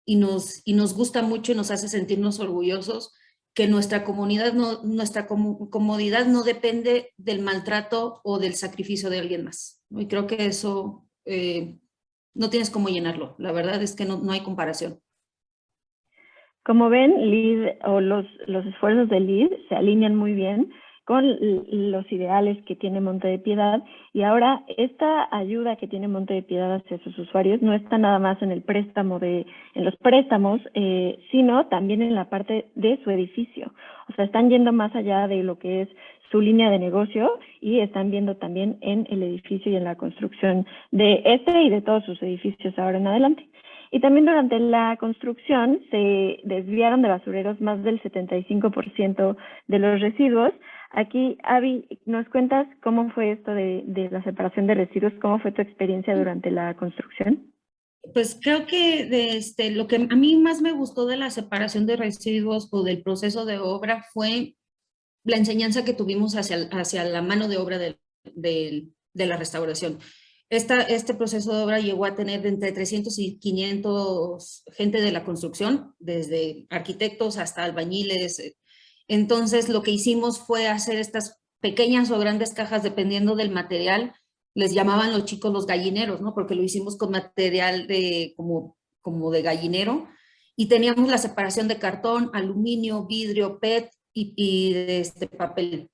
y nos gusta mucho y nos hace sentirnos orgullosos que nuestra comunidad, nuestra comodidad no depende del maltrato o del sacrificio de alguien más, ¿no? Y creo que eso no tienes cómo llenarlo. La verdad es que no hay comparación. Como ven, LEED o los esfuerzos de LEED se alinean muy bien con los ideales que tiene Monte de Piedad, y ahora esta ayuda que tiene Monte de Piedad hacia sus usuarios no está nada más en el préstamo en los préstamos, sino también en la parte de su edificio. O sea, están yendo más allá de lo que es su línea de negocio y están viendo también en el edificio y en la construcción de y de todos sus edificios ahora en adelante. Y también durante la construcción se desviaron de basureros más del 75% de los residuos. Aquí, Abby, ¿nos cuentas cómo fue esto de la separación de residuos? ¿Cómo fue tu experiencia durante la construcción? Pues creo que lo que a mí más me gustó de la separación de residuos o del proceso de obra fue la enseñanza que tuvimos hacia la mano de obra de la restauración. Este proceso de obra llegó a tener entre 300 y 500 gente de la construcción, desde arquitectos hasta albañiles. Entonces, lo que hicimos fue hacer estas pequeñas o grandes cajas, dependiendo del material. Les llamaban los chicos los gallineros, ¿no? Porque lo hicimos con material como como de gallinero, y teníamos la separación de cartón, aluminio, vidrio, PET y papel.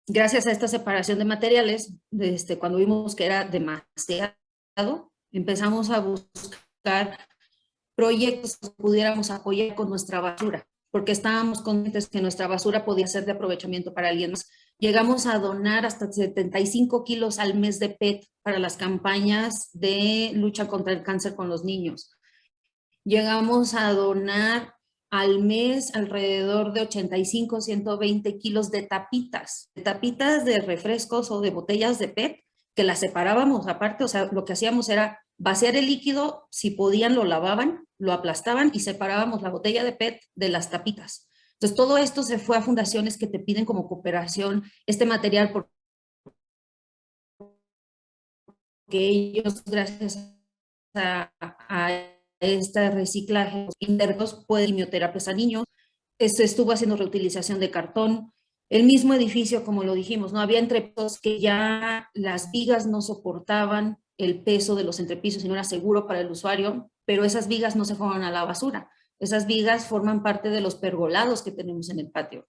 Gracias a esta separación de materiales, cuando vimos que era demasiado, empezamos a buscar proyectos que pudiéramos apoyar con nuestra basura, porque estábamos conscientes que nuestra basura podía ser de aprovechamiento para alguien más. Llegamos a donar hasta 75 kilos al mes de PET para las campañas de lucha contra el cáncer con los niños. Llegamos a donar al mes alrededor de 85, 120 kilos de tapitas de refrescos o de botellas de PET, que las separábamos aparte. O sea, lo que hacíamos era vaciar el líquido, si podían lo lavaban, lo aplastaban y separábamos la botella de PET de las tapitas. Entonces, todo esto se fue a fundaciones que te piden como cooperación este material, porque ellos, gracias a este reciclaje internos, puede quimioterapias a niños. Se estuvo haciendo reutilización de cartón. El mismo edificio, como lo dijimos, ¿no? Había entrepisos que ya las vigas no soportaban el peso de los entrepisos y no era seguro para el usuario, pero esas vigas no se fueron a la basura. Esas vigas forman parte de los pergolados que tenemos en el patio.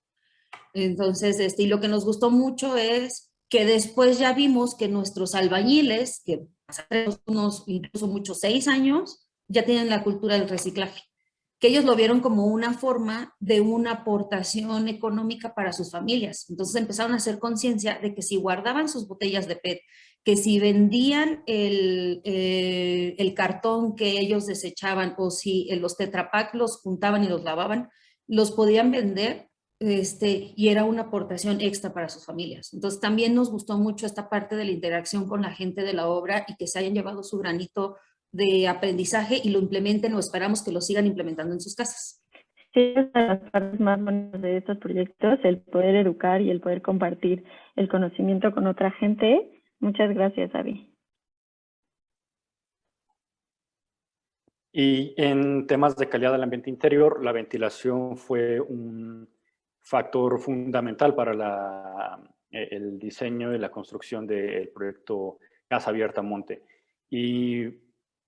Entonces, y lo que nos gustó mucho es que después ya vimos que nuestros albañiles, que pasaron unos, incluso muchos 6 años, ya tienen la cultura del reciclaje, que ellos lo vieron como una forma de una aportación económica para sus familias. Entonces empezaron a hacer conciencia de que si guardaban sus botellas de PET, que si vendían el cartón que ellos desechaban, o si los Tetra Pak los juntaban y los lavaban, los podían vender, y era una aportación extra para sus familias. Entonces también nos gustó mucho esta parte de la interacción con la gente de la obra y que se hayan llevado su granito de aprendizaje y lo implementen, o esperamos que lo sigan implementando en sus casas. Sí, es una de las partes más bonitas de estos proyectos, el poder educar y el poder compartir el conocimiento con otra gente. Muchas gracias, Abby. Y en temas de calidad del ambiente interior, la ventilación fue un factor fundamental para el diseño y la construcción del proyecto Casa Abierta Monte. Y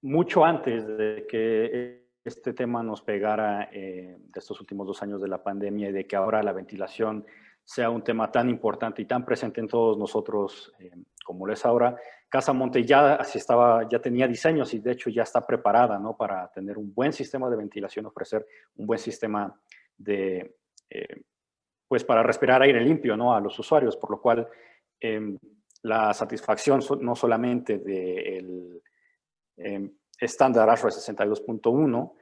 mucho antes de que este tema nos pegara de estos últimos 2 años de la pandemia y de que ahora la ventilación sea un tema tan importante y tan presente en todos nosotros como lo es ahora, Casa Monte ya tenía diseños y de hecho ya está preparada, ¿no?, para tener un buen sistema de ventilación, ofrecer un buen sistema de, pues para respirar aire limpio, ¿no?, a los usuarios, por lo cual la satisfacción no solamente del estándar ASHRAE 62.1,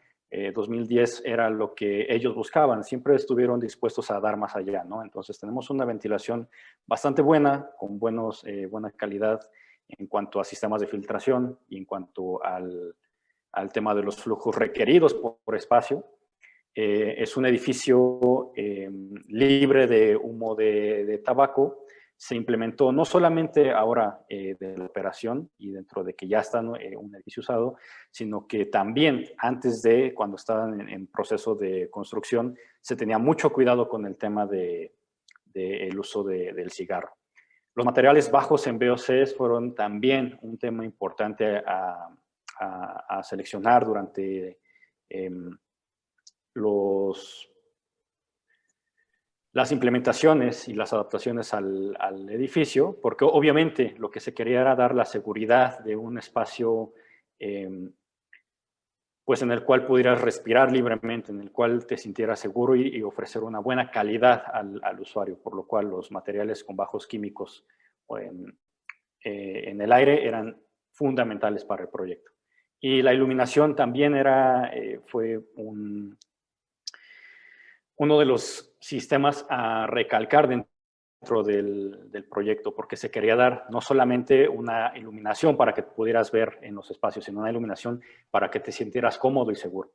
2010 era lo que ellos buscaban, siempre estuvieron dispuestos a dar más allá, ¿no? Entonces tenemos una ventilación bastante buena, con buena calidad en cuanto a sistemas de filtración y en cuanto al tema de los flujos requeridos por espacio. Es un edificio libre de humo de tabaco. Se implementó no solamente ahora de la operación y dentro de que ya está un edificio usado, sino que también antes de, cuando estaban en proceso de construcción, se tenía mucho cuidado con el tema del uso del cigarro. Los materiales bajos en VOCs fueron también un tema importante a seleccionar durante las implementaciones y las adaptaciones al edificio, porque obviamente lo que se quería era dar la seguridad de un espacio pues en el cual pudieras respirar libremente, en el cual te sintieras seguro y ofrecer una buena calidad al usuario, por lo cual los materiales con bajos químicos en el aire eran fundamentales para el proyecto. Y la iluminación también fue uno de los sistemas a recalcar dentro del proyecto, porque se quería dar no solamente una iluminación para que pudieras ver en los espacios, sino una iluminación para que te sintieras cómodo y seguro.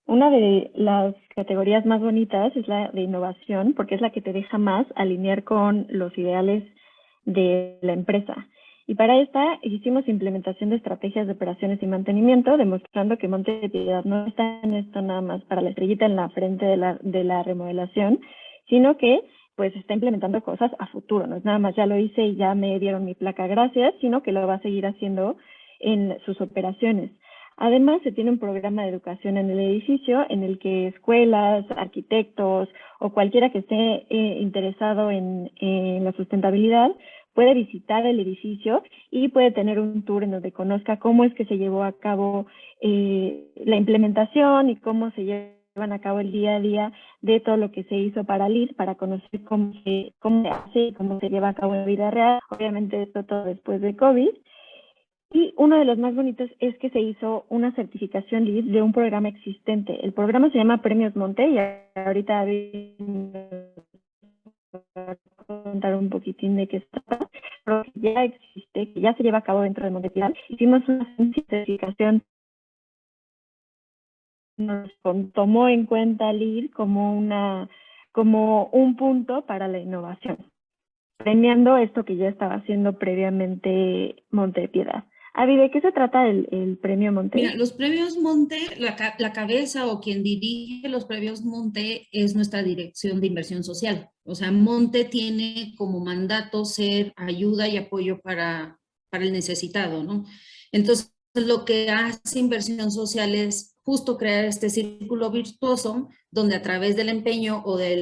Una de las categorías más bonitas es la de innovación, porque es la que te deja más alinear con los ideales de la empresa. Y para esta hicimos implementación de estrategias de operaciones y mantenimiento, demostrando que Monte de Piedad no está en esto nada más para la estrellita en la frente de la remodelación, sino que pues está implementando cosas a futuro. No es nada más ya lo hice y ya me dieron mi placa, gracias, sino que lo va a seguir haciendo en sus operaciones. Además, se tiene un programa de educación en el edificio en el que escuelas, arquitectos o cualquiera que esté interesado en la sustentabilidad puede visitar el edificio y puede tener un tour en donde conozca cómo es que se llevó a cabo la implementación y cómo se llevan a cabo el día a día de todo lo que se hizo para LEED, para conocer cómo se hace y cómo se lleva a cabo en la vida real. Obviamente esto todo después de COVID. Y uno de los más bonitos es que se hizo una certificación LEED de un programa existente. El programa se llama Premios Monte y ahorita voy a contar un poquitín de qué está, pero que ya existe, que ya se lleva a cabo dentro de Montepiedad. Hicimos una certificación, nos tomó en cuenta LEED como un punto para la innovación, premiando esto que ya estaba haciendo previamente Montepiedad. Avi, ¿de qué se trata el premio Monte? Mira, los premios Monte, la cabeza o quien dirige los premios Monte es nuestra dirección de inversión social. O sea, Monte tiene como mandato ser ayuda y apoyo para el necesitado, ¿no? Entonces, lo que hace inversión social es justo crear este círculo virtuoso donde a través del empeño o de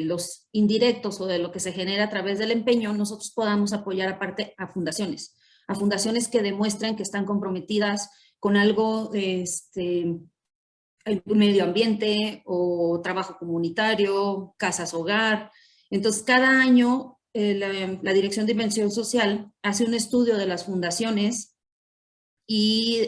los indirectos o de lo que se genera a través del empeño, nosotros podamos apoyar aparte a fundaciones que demuestren que están comprometidas con algo, el medio ambiente o trabajo comunitario, casas hogar. Entonces, cada año la Dirección de Inversión Social hace un estudio de las fundaciones y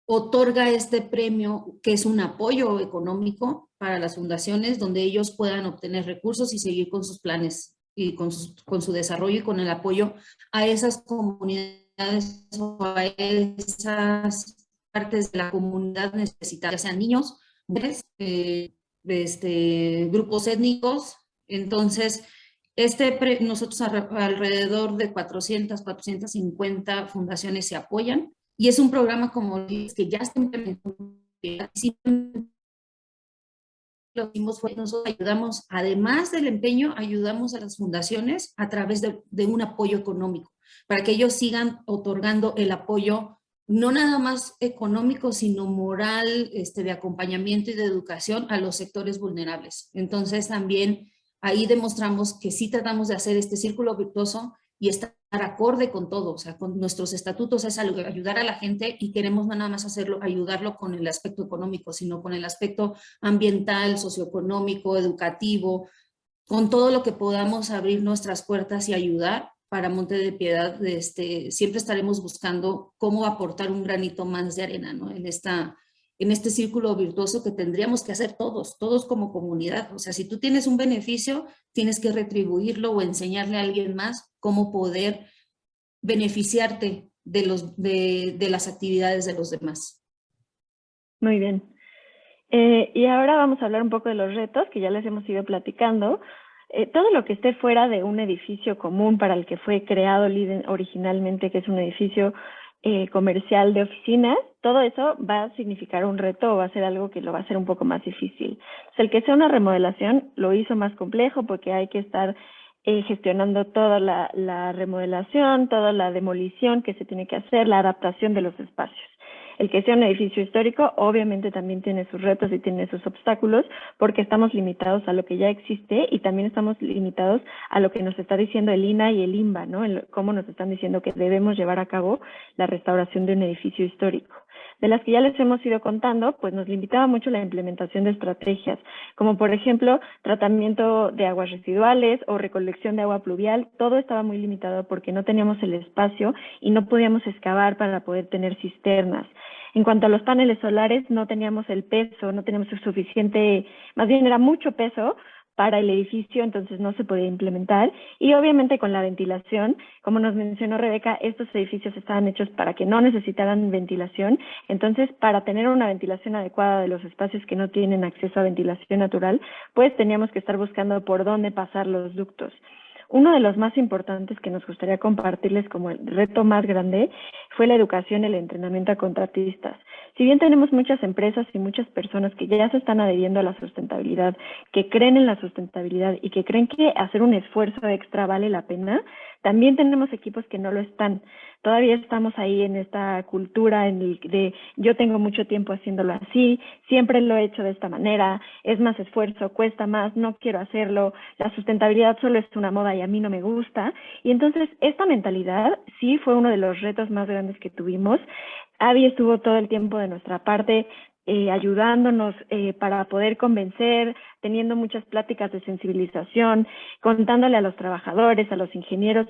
otorga este premio, que es un apoyo económico para las fundaciones, donde ellos puedan obtener recursos y seguir con sus planes y con su desarrollo y con el apoyo a esas comunidades o a esas partes de la comunidad necesitadas, ya sean niños, mujeres, grupos étnicos. Entonces, nosotros alrededor de 450 fundaciones se apoyan y es un programa como que ya está implementado. Lo que hicimos fue, nosotros ayudamos, además del empeño, ayudamos a las fundaciones a través de un apoyo económico, para que ellos sigan otorgando el apoyo, no nada más económico, sino moral, de acompañamiento y de educación a los sectores vulnerables. Entonces también ahí demostramos que sí tratamos de hacer este círculo virtuoso y estar acorde con todo, o sea, con nuestros estatutos es ayudar a la gente y queremos no nada más ayudarlo con el aspecto económico, sino con el aspecto ambiental, socioeconómico, educativo, con todo lo que podamos abrir nuestras puertas y ayudar para Monte de Piedad. Siempre estaremos buscando cómo aportar un granito más de arena, ¿no? En este círculo virtuoso que tendríamos que hacer todos como comunidad. O sea, si tú tienes un beneficio, tienes que retribuirlo o enseñarle a alguien más cómo poder beneficiarte de las actividades de los demás. Muy bien. Y ahora vamos a hablar un poco de los retos que ya les hemos ido platicando. Todo lo que esté fuera de un edificio común para el que fue creado LEED originalmente, que es un edificio comercial de oficinas, todo eso va a significar un reto o va a ser algo que lo va a hacer un poco más difícil. O sea, el que sea una remodelación lo hizo más complejo porque hay que estar gestionando toda la remodelación, toda la demolición que se tiene que hacer, la adaptación de los espacios. El que sea un edificio histórico obviamente también tiene sus retos y tiene sus obstáculos porque estamos limitados a lo que ya existe y también estamos limitados a lo que nos está diciendo el INAH y el INBA, ¿no? Cómo nos están diciendo que debemos llevar a cabo la restauración de un edificio histórico. De las que ya les hemos ido contando, pues nos limitaba mucho la implementación de estrategias, como por ejemplo tratamiento de aguas residuales o recolección de agua pluvial. Todo estaba muy limitado porque no teníamos el espacio y no podíamos excavar para poder tener cisternas. En cuanto a los paneles solares, no teníamos el peso, no teníamos el suficiente, más bien era mucho peso para el edificio, entonces no se podía implementar. Y obviamente con la ventilación, como nos mencionó Rebeca, estos edificios estaban hechos para que no necesitaran ventilación. Entonces, para tener una ventilación adecuada de los espacios que no tienen acceso a ventilación natural, pues teníamos que estar buscando por dónde pasar los ductos. Uno de los más importantes que nos gustaría compartirles como el reto más grande fue la educación y el entrenamiento a contratistas. Si bien tenemos muchas empresas y muchas personas que ya se están adhiriendo a la sustentabilidad, que creen en la sustentabilidad y que creen que hacer un esfuerzo extra vale la pena, También tenemos equipos que no lo están. Todavía estamos ahí en esta cultura de yo tengo mucho tiempo haciéndolo así, siempre lo he hecho de esta manera, es más esfuerzo, cuesta más, no quiero hacerlo, la sustentabilidad solo es una moda y a mí no me gusta. Y entonces esta mentalidad sí fue uno de los retos más grandes que tuvimos. Abby estuvo todo el tiempo de nuestra parte ayudándonos para poder convencer, teniendo muchas pláticas de sensibilización, contándole a los trabajadores, a los ingenieros,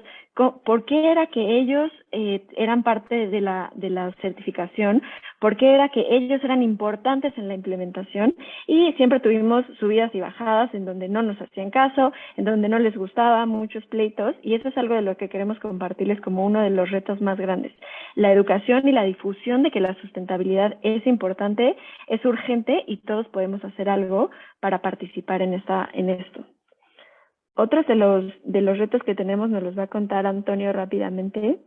por qué era que ellos eran parte de la certificación, por qué era que ellos eran importantes en la implementación, y siempre tuvimos subidas y bajadas en donde no nos hacían caso, en donde no les gustaba, muchos pleitos, y eso es algo de lo que queremos compartirles como uno de los retos más grandes. La educación y la difusión de que la sustentabilidad es importante, es urgente y todos podemos hacer algo para participar en esto. Otros de los retos que tenemos nos los va a contar Antonio rápidamente.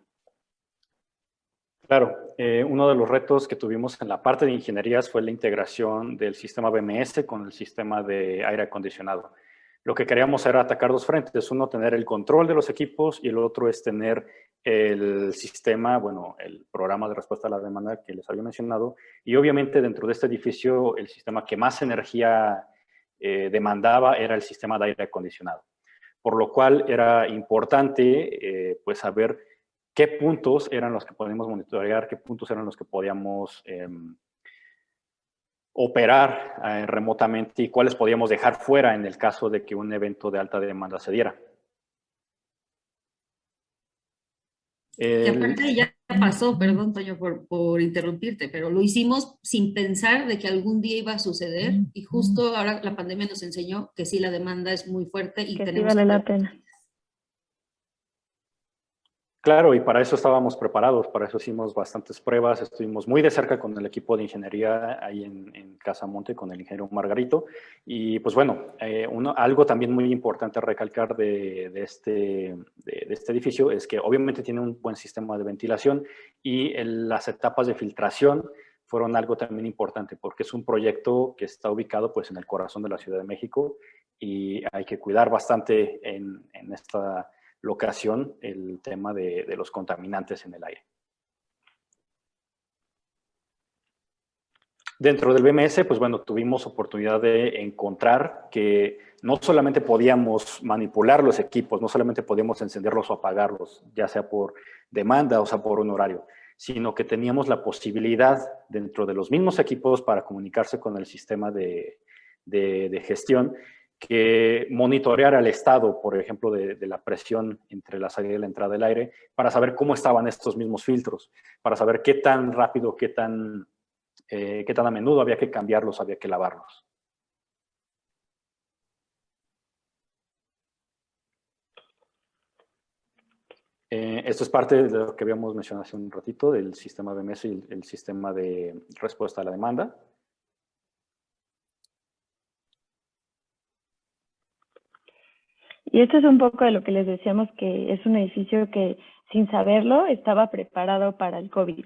Claro, uno de los retos que tuvimos en la parte de ingenierías fue la integración del sistema BMS con el sistema de aire acondicionado. Lo que queríamos era atacar dos frentes. Uno, tener el control de los equipos, y el otro es tener el sistema, bueno, el programa de respuesta a la demanda que les había mencionado. Y obviamente dentro de este edificio el sistema que más energía demandaba era el sistema de aire acondicionado. Por lo cual era importante pues saber qué puntos eran los que podíamos monitorear, qué puntos eran los que podíamos operar remotamente y cuáles podíamos dejar fuera en el caso de que un evento de alta demanda se diera. Que aparte ya pasó, perdón, Toño, por interrumpirte, pero lo hicimos sin pensar de que algún día iba a suceder, y justo ahora la pandemia nos enseñó que sí, la demanda es muy fuerte y que tenemos sí vale que la pena. Claro, y para eso estábamos preparados, para eso hicimos bastantes pruebas, estuvimos muy de cerca con el equipo de ingeniería ahí en Casamonte, con el ingeniero Margarito, y pues bueno, algo también muy importante a recalcar de este edificio es que obviamente tiene un buen sistema de ventilación, y las etapas de filtración fueron algo también importante, porque es un proyecto que está ubicado pues en el corazón de la Ciudad de México, y hay que cuidar bastante en esta locación el tema de los contaminantes en el aire. Dentro del BMS, pues bueno, tuvimos oportunidad de encontrar que no solamente podíamos manipular los equipos, no solamente podíamos encenderlos o apagarlos, ya sea por demanda o sea por un horario, sino que teníamos la posibilidad dentro de los mismos equipos para comunicarse con el sistema de gestión, que monitoreara el estado, por ejemplo, de la presión entre la salida y la entrada del aire, para saber cómo estaban estos mismos filtros, para saber qué tan rápido, qué tan a menudo había que cambiarlos, había que lavarlos. Esto es parte de lo que habíamos mencionado hace un ratito, del sistema BMS y el sistema de respuesta a la demanda. Y esto es un poco de lo que les decíamos, que es un edificio que sin saberlo estaba preparado para el COVID.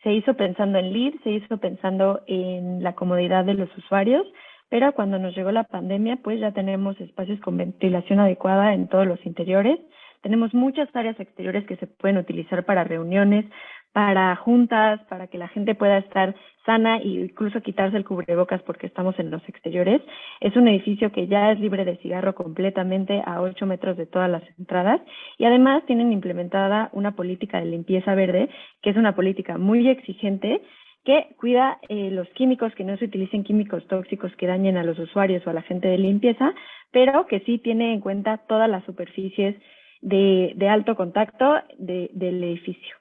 Se hizo pensando en LEED, se hizo pensando en la comodidad de los usuarios, pero cuando nos llegó la pandemia, pues ya tenemos espacios con ventilación adecuada en todos los interiores. Tenemos muchas áreas exteriores que se pueden utilizar para reuniones, para juntas, para que la gente pueda estar sana e incluso quitarse el cubrebocas porque estamos en los exteriores. Es un edificio que ya es libre de cigarro completamente a 8 metros de todas las entradas, y además tienen implementada una política de limpieza verde, que es una política muy exigente, que cuida los químicos, que no se utilicen químicos tóxicos que dañen a los usuarios o a la gente de limpieza, pero que sí tiene en cuenta todas las superficies de alto contacto del edificio.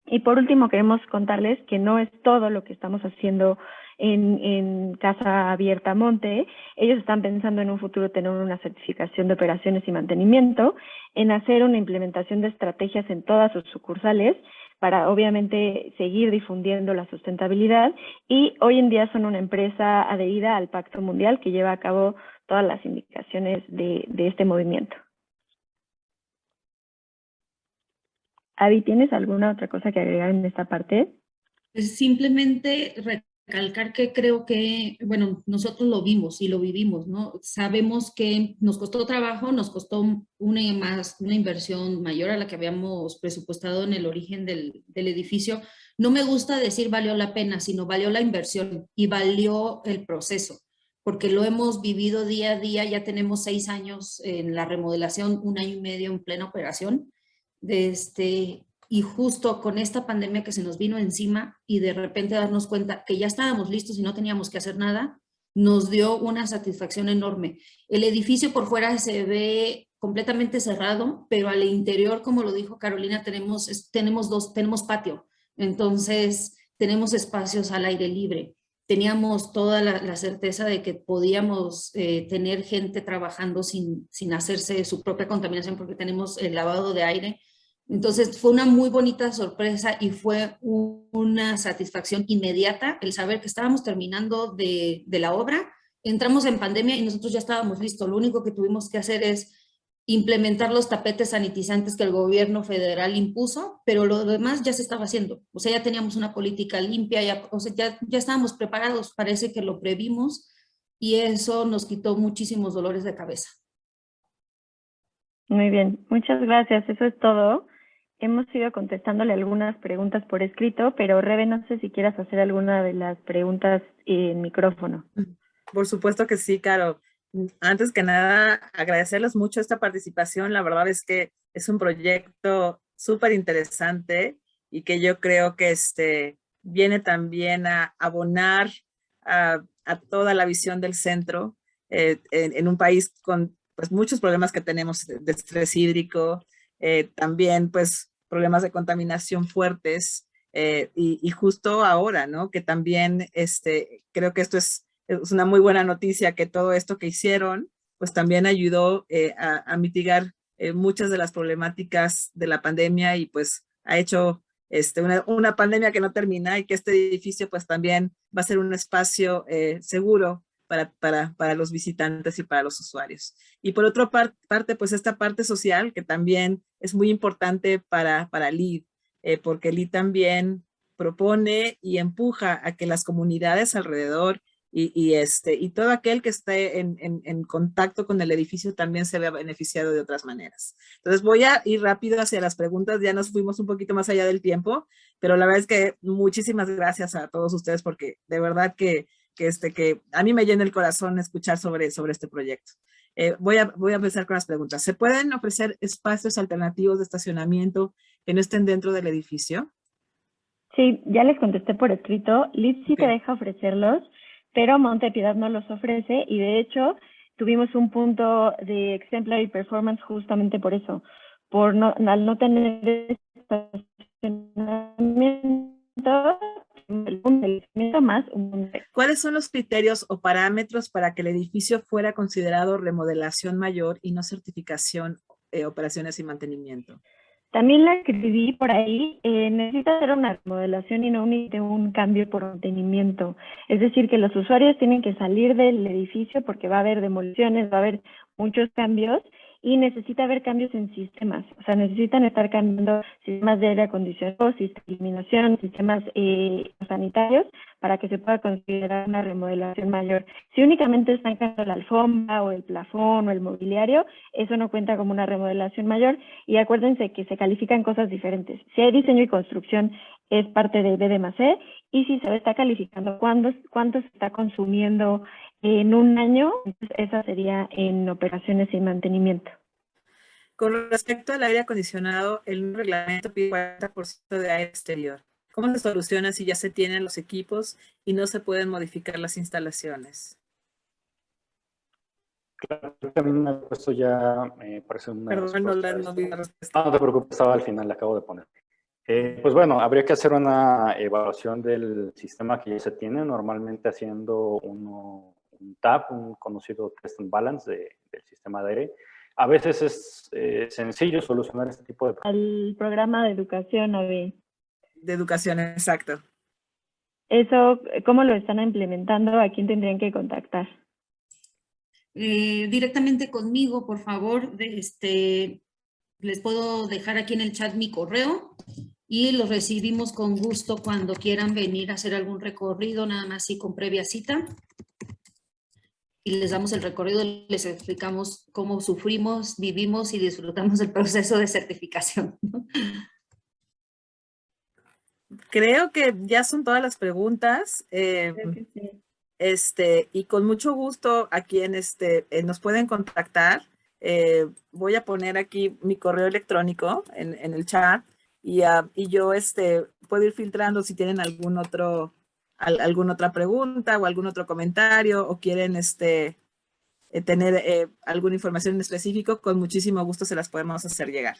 Y por último, queremos contarles que no es todo lo que estamos haciendo en Casa Abierta Monte. Ellos están pensando en un futuro tener una certificación de operaciones y mantenimiento, en hacer una implementación de estrategias en todas sus sucursales para obviamente seguir difundiendo la sustentabilidad, y hoy en día son una empresa adherida al Pacto Mundial que lleva a cabo todas las indicaciones de este movimiento. Abby, ¿tienes alguna otra cosa que agregar en esta parte? Simplemente recalcar que creo que, bueno, nosotros lo vimos y lo vivimos, ¿no? Sabemos que nos costó trabajo, nos costó una inversión mayor a la que habíamos presupuestado en el origen del edificio. No me gusta decir valió la pena, sino valió la inversión y valió el proceso, porque lo hemos vivido día a día. Ya tenemos 6 años en la remodelación, 1 año y medio en plena operación. Y justo con esta pandemia que se nos vino encima y de repente darnos cuenta que ya estábamos listos y no teníamos que hacer nada, nos dio una satisfacción enorme. El edificio por fuera se ve completamente cerrado, pero al interior, como lo dijo Carolina, tenemos patio, entonces tenemos espacios al aire libre. Teníamos toda la certeza de que podíamos tener gente trabajando sin hacerse su propia contaminación, porque tenemos el lavado de aire. Entonces fue una muy bonita sorpresa y fue una satisfacción inmediata el saber que estábamos terminando de la obra. Entramos en pandemia y nosotros ya estábamos listos. Lo único que tuvimos que hacer es implementar los tapetes sanitizantes que el gobierno federal impuso, pero lo demás ya se estaba haciendo. O sea, ya teníamos una política limpia, ya estábamos preparados. Parece que lo previmos y eso nos quitó muchísimos dolores de cabeza. Muy bien, muchas gracias. Eso es todo. Hemos ido contestándole algunas preguntas por escrito, pero Rebe, no sé si quieras hacer alguna de las preguntas en micrófono. Por supuesto que sí, Caro. Antes que nada, agradecerles mucho esta participación. La verdad es que es un proyecto súper interesante y que yo creo que viene también a abonar a toda la visión del centro en un país con pues, muchos problemas que tenemos de estrés hídrico, también pues problemas de contaminación fuertes y justo ahora, ¿no? Que también creo que esto es una muy buena noticia, que todo esto que hicieron pues también ayudó a mitigar muchas de las problemáticas de la pandemia y pues ha hecho una pandemia que no termina y que este edificio pues también va a ser un espacio seguro para los visitantes y para los usuarios. Y por otra parte, pues esta parte social que también es muy importante para LEED, porque LEED también propone y empuja a que las comunidades alrededor y todo aquel que esté en contacto con el edificio también se vea beneficiado de otras maneras. Entonces voy a ir rápido hacia las preguntas, ya nos fuimos un poquito más allá del tiempo, pero la verdad es que muchísimas gracias a todos ustedes porque de verdad que a mí me llena el corazón escuchar sobre este proyecto. Voy a empezar con las preguntas. ¿Se pueden ofrecer espacios alternativos de estacionamiento que no estén dentro del edificio? Sí, ya les contesté por escrito. LEED sí te deja ofrecerlos, pero Monte de Piedad no los ofrece y de hecho tuvimos un punto de exemplary performance justamente por eso, al no tener estacionamiento. ¿Cuáles son los criterios o parámetros para que el edificio fuera considerado remodelación mayor y no certificación, operaciones y mantenimiento? También la escribí por ahí, necesita hacer una remodelación y no un cambio por mantenimiento. Es decir, que los usuarios tienen que salir del edificio porque va a haber demoliciones, va a haber muchos cambios y necesita haber cambios en sistemas. O sea, necesitan estar cambiando sistemas de aire acondicionado, sistemas de iluminación, sistemas sanitarios para que se pueda considerar una remodelación mayor. Si únicamente están cambiando la alfombra o el plafón o el mobiliario, eso no cuenta como una remodelación mayor. Y acuérdense que se califican cosas diferentes. Si hay diseño y construcción, es parte de B+E, y si se está calificando cuánto se está consumiendo en un año, entonces esa sería en operaciones y mantenimiento. Con respecto al aire acondicionado, el reglamento pide 40% de aire exterior. ¿Cómo se soluciona si ya se tienen los equipos y no se pueden modificar las instalaciones? Claro, también eso ya me parece una Perdón, no vi la respuesta. No te preocupes, estaba al final, la acabo de poner. Pues bueno, habría que hacer una evaluación del sistema que ya se tiene, normalmente haciendo un TAP, un conocido Test and Balance del sistema de aire. A veces es sencillo solucionar este tipo de problemas. Al programa de educación, De educación, exacto. Eso, ¿cómo lo están implementando? ¿A quién tendrían que contactar? Directamente conmigo, por favor. Les puedo dejar aquí en el chat mi correo y los recibimos con gusto cuando quieran venir a hacer algún recorrido, nada más y con previa cita. Y les damos el recorrido, les explicamos cómo sufrimos, vivimos y disfrutamos el proceso de certificación, ¿no? Creo que ya son todas las preguntas. Creo que sí. Y con mucho gusto a quien nos pueden contactar. Voy a poner aquí mi correo electrónico en el chat y yo puedo ir filtrando si tienen alguna otra pregunta o algún otro comentario o quieren tener alguna información en específico, con muchísimo gusto se las podemos hacer llegar.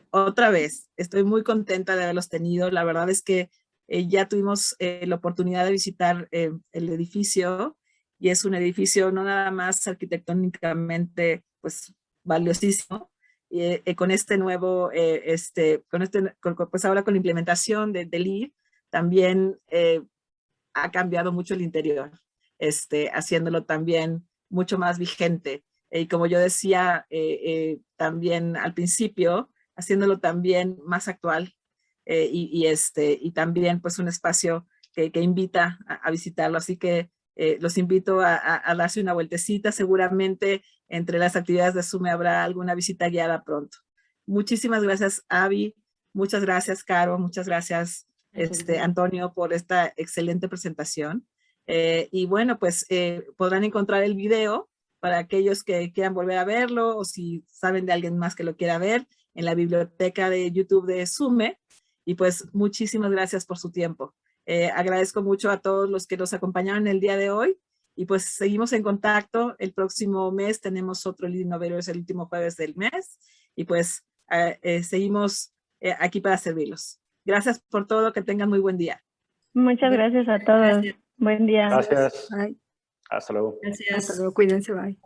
Otra vez, estoy muy contenta de haberlos tenido. La verdad es que ya tuvimos la oportunidad de visitar el edificio y es un edificio no nada más arquitectónicamente pues valiosísimo. Con este nuevo, pues ahora con la implementación del LEED, también ha cambiado mucho el interior, haciéndolo también mucho más vigente. Y como yo decía también al principio, haciéndolo también más actual y también pues un espacio que invita a visitarlo. Así que los invito a darse una vueltecita. Seguramente entre las actividades de SUME habrá alguna visita guiada pronto. Muchísimas gracias, Abby. Muchas gracias, Caro. Muchas gracias, Antonio, por esta excelente presentación. Y bueno, pues podrán encontrar el video para aquellos que quieran volver a verlo o si saben de alguien más que lo quiera ver en la biblioteca de YouTube de SUME. Y pues muchísimas gracias por su tiempo. Agradezco mucho a todos los que nos acompañaron el día de hoy y pues seguimos en contacto. El próximo mes tenemos otro Lead Innovators el último jueves del mes y pues seguimos aquí para servirlos. Gracias por todo, que tengan muy buen día. Muchas gracias a todos. Gracias. Buen día. Gracias. Bye. Hasta luego. Gracias. Hasta luego, cuídense, bye.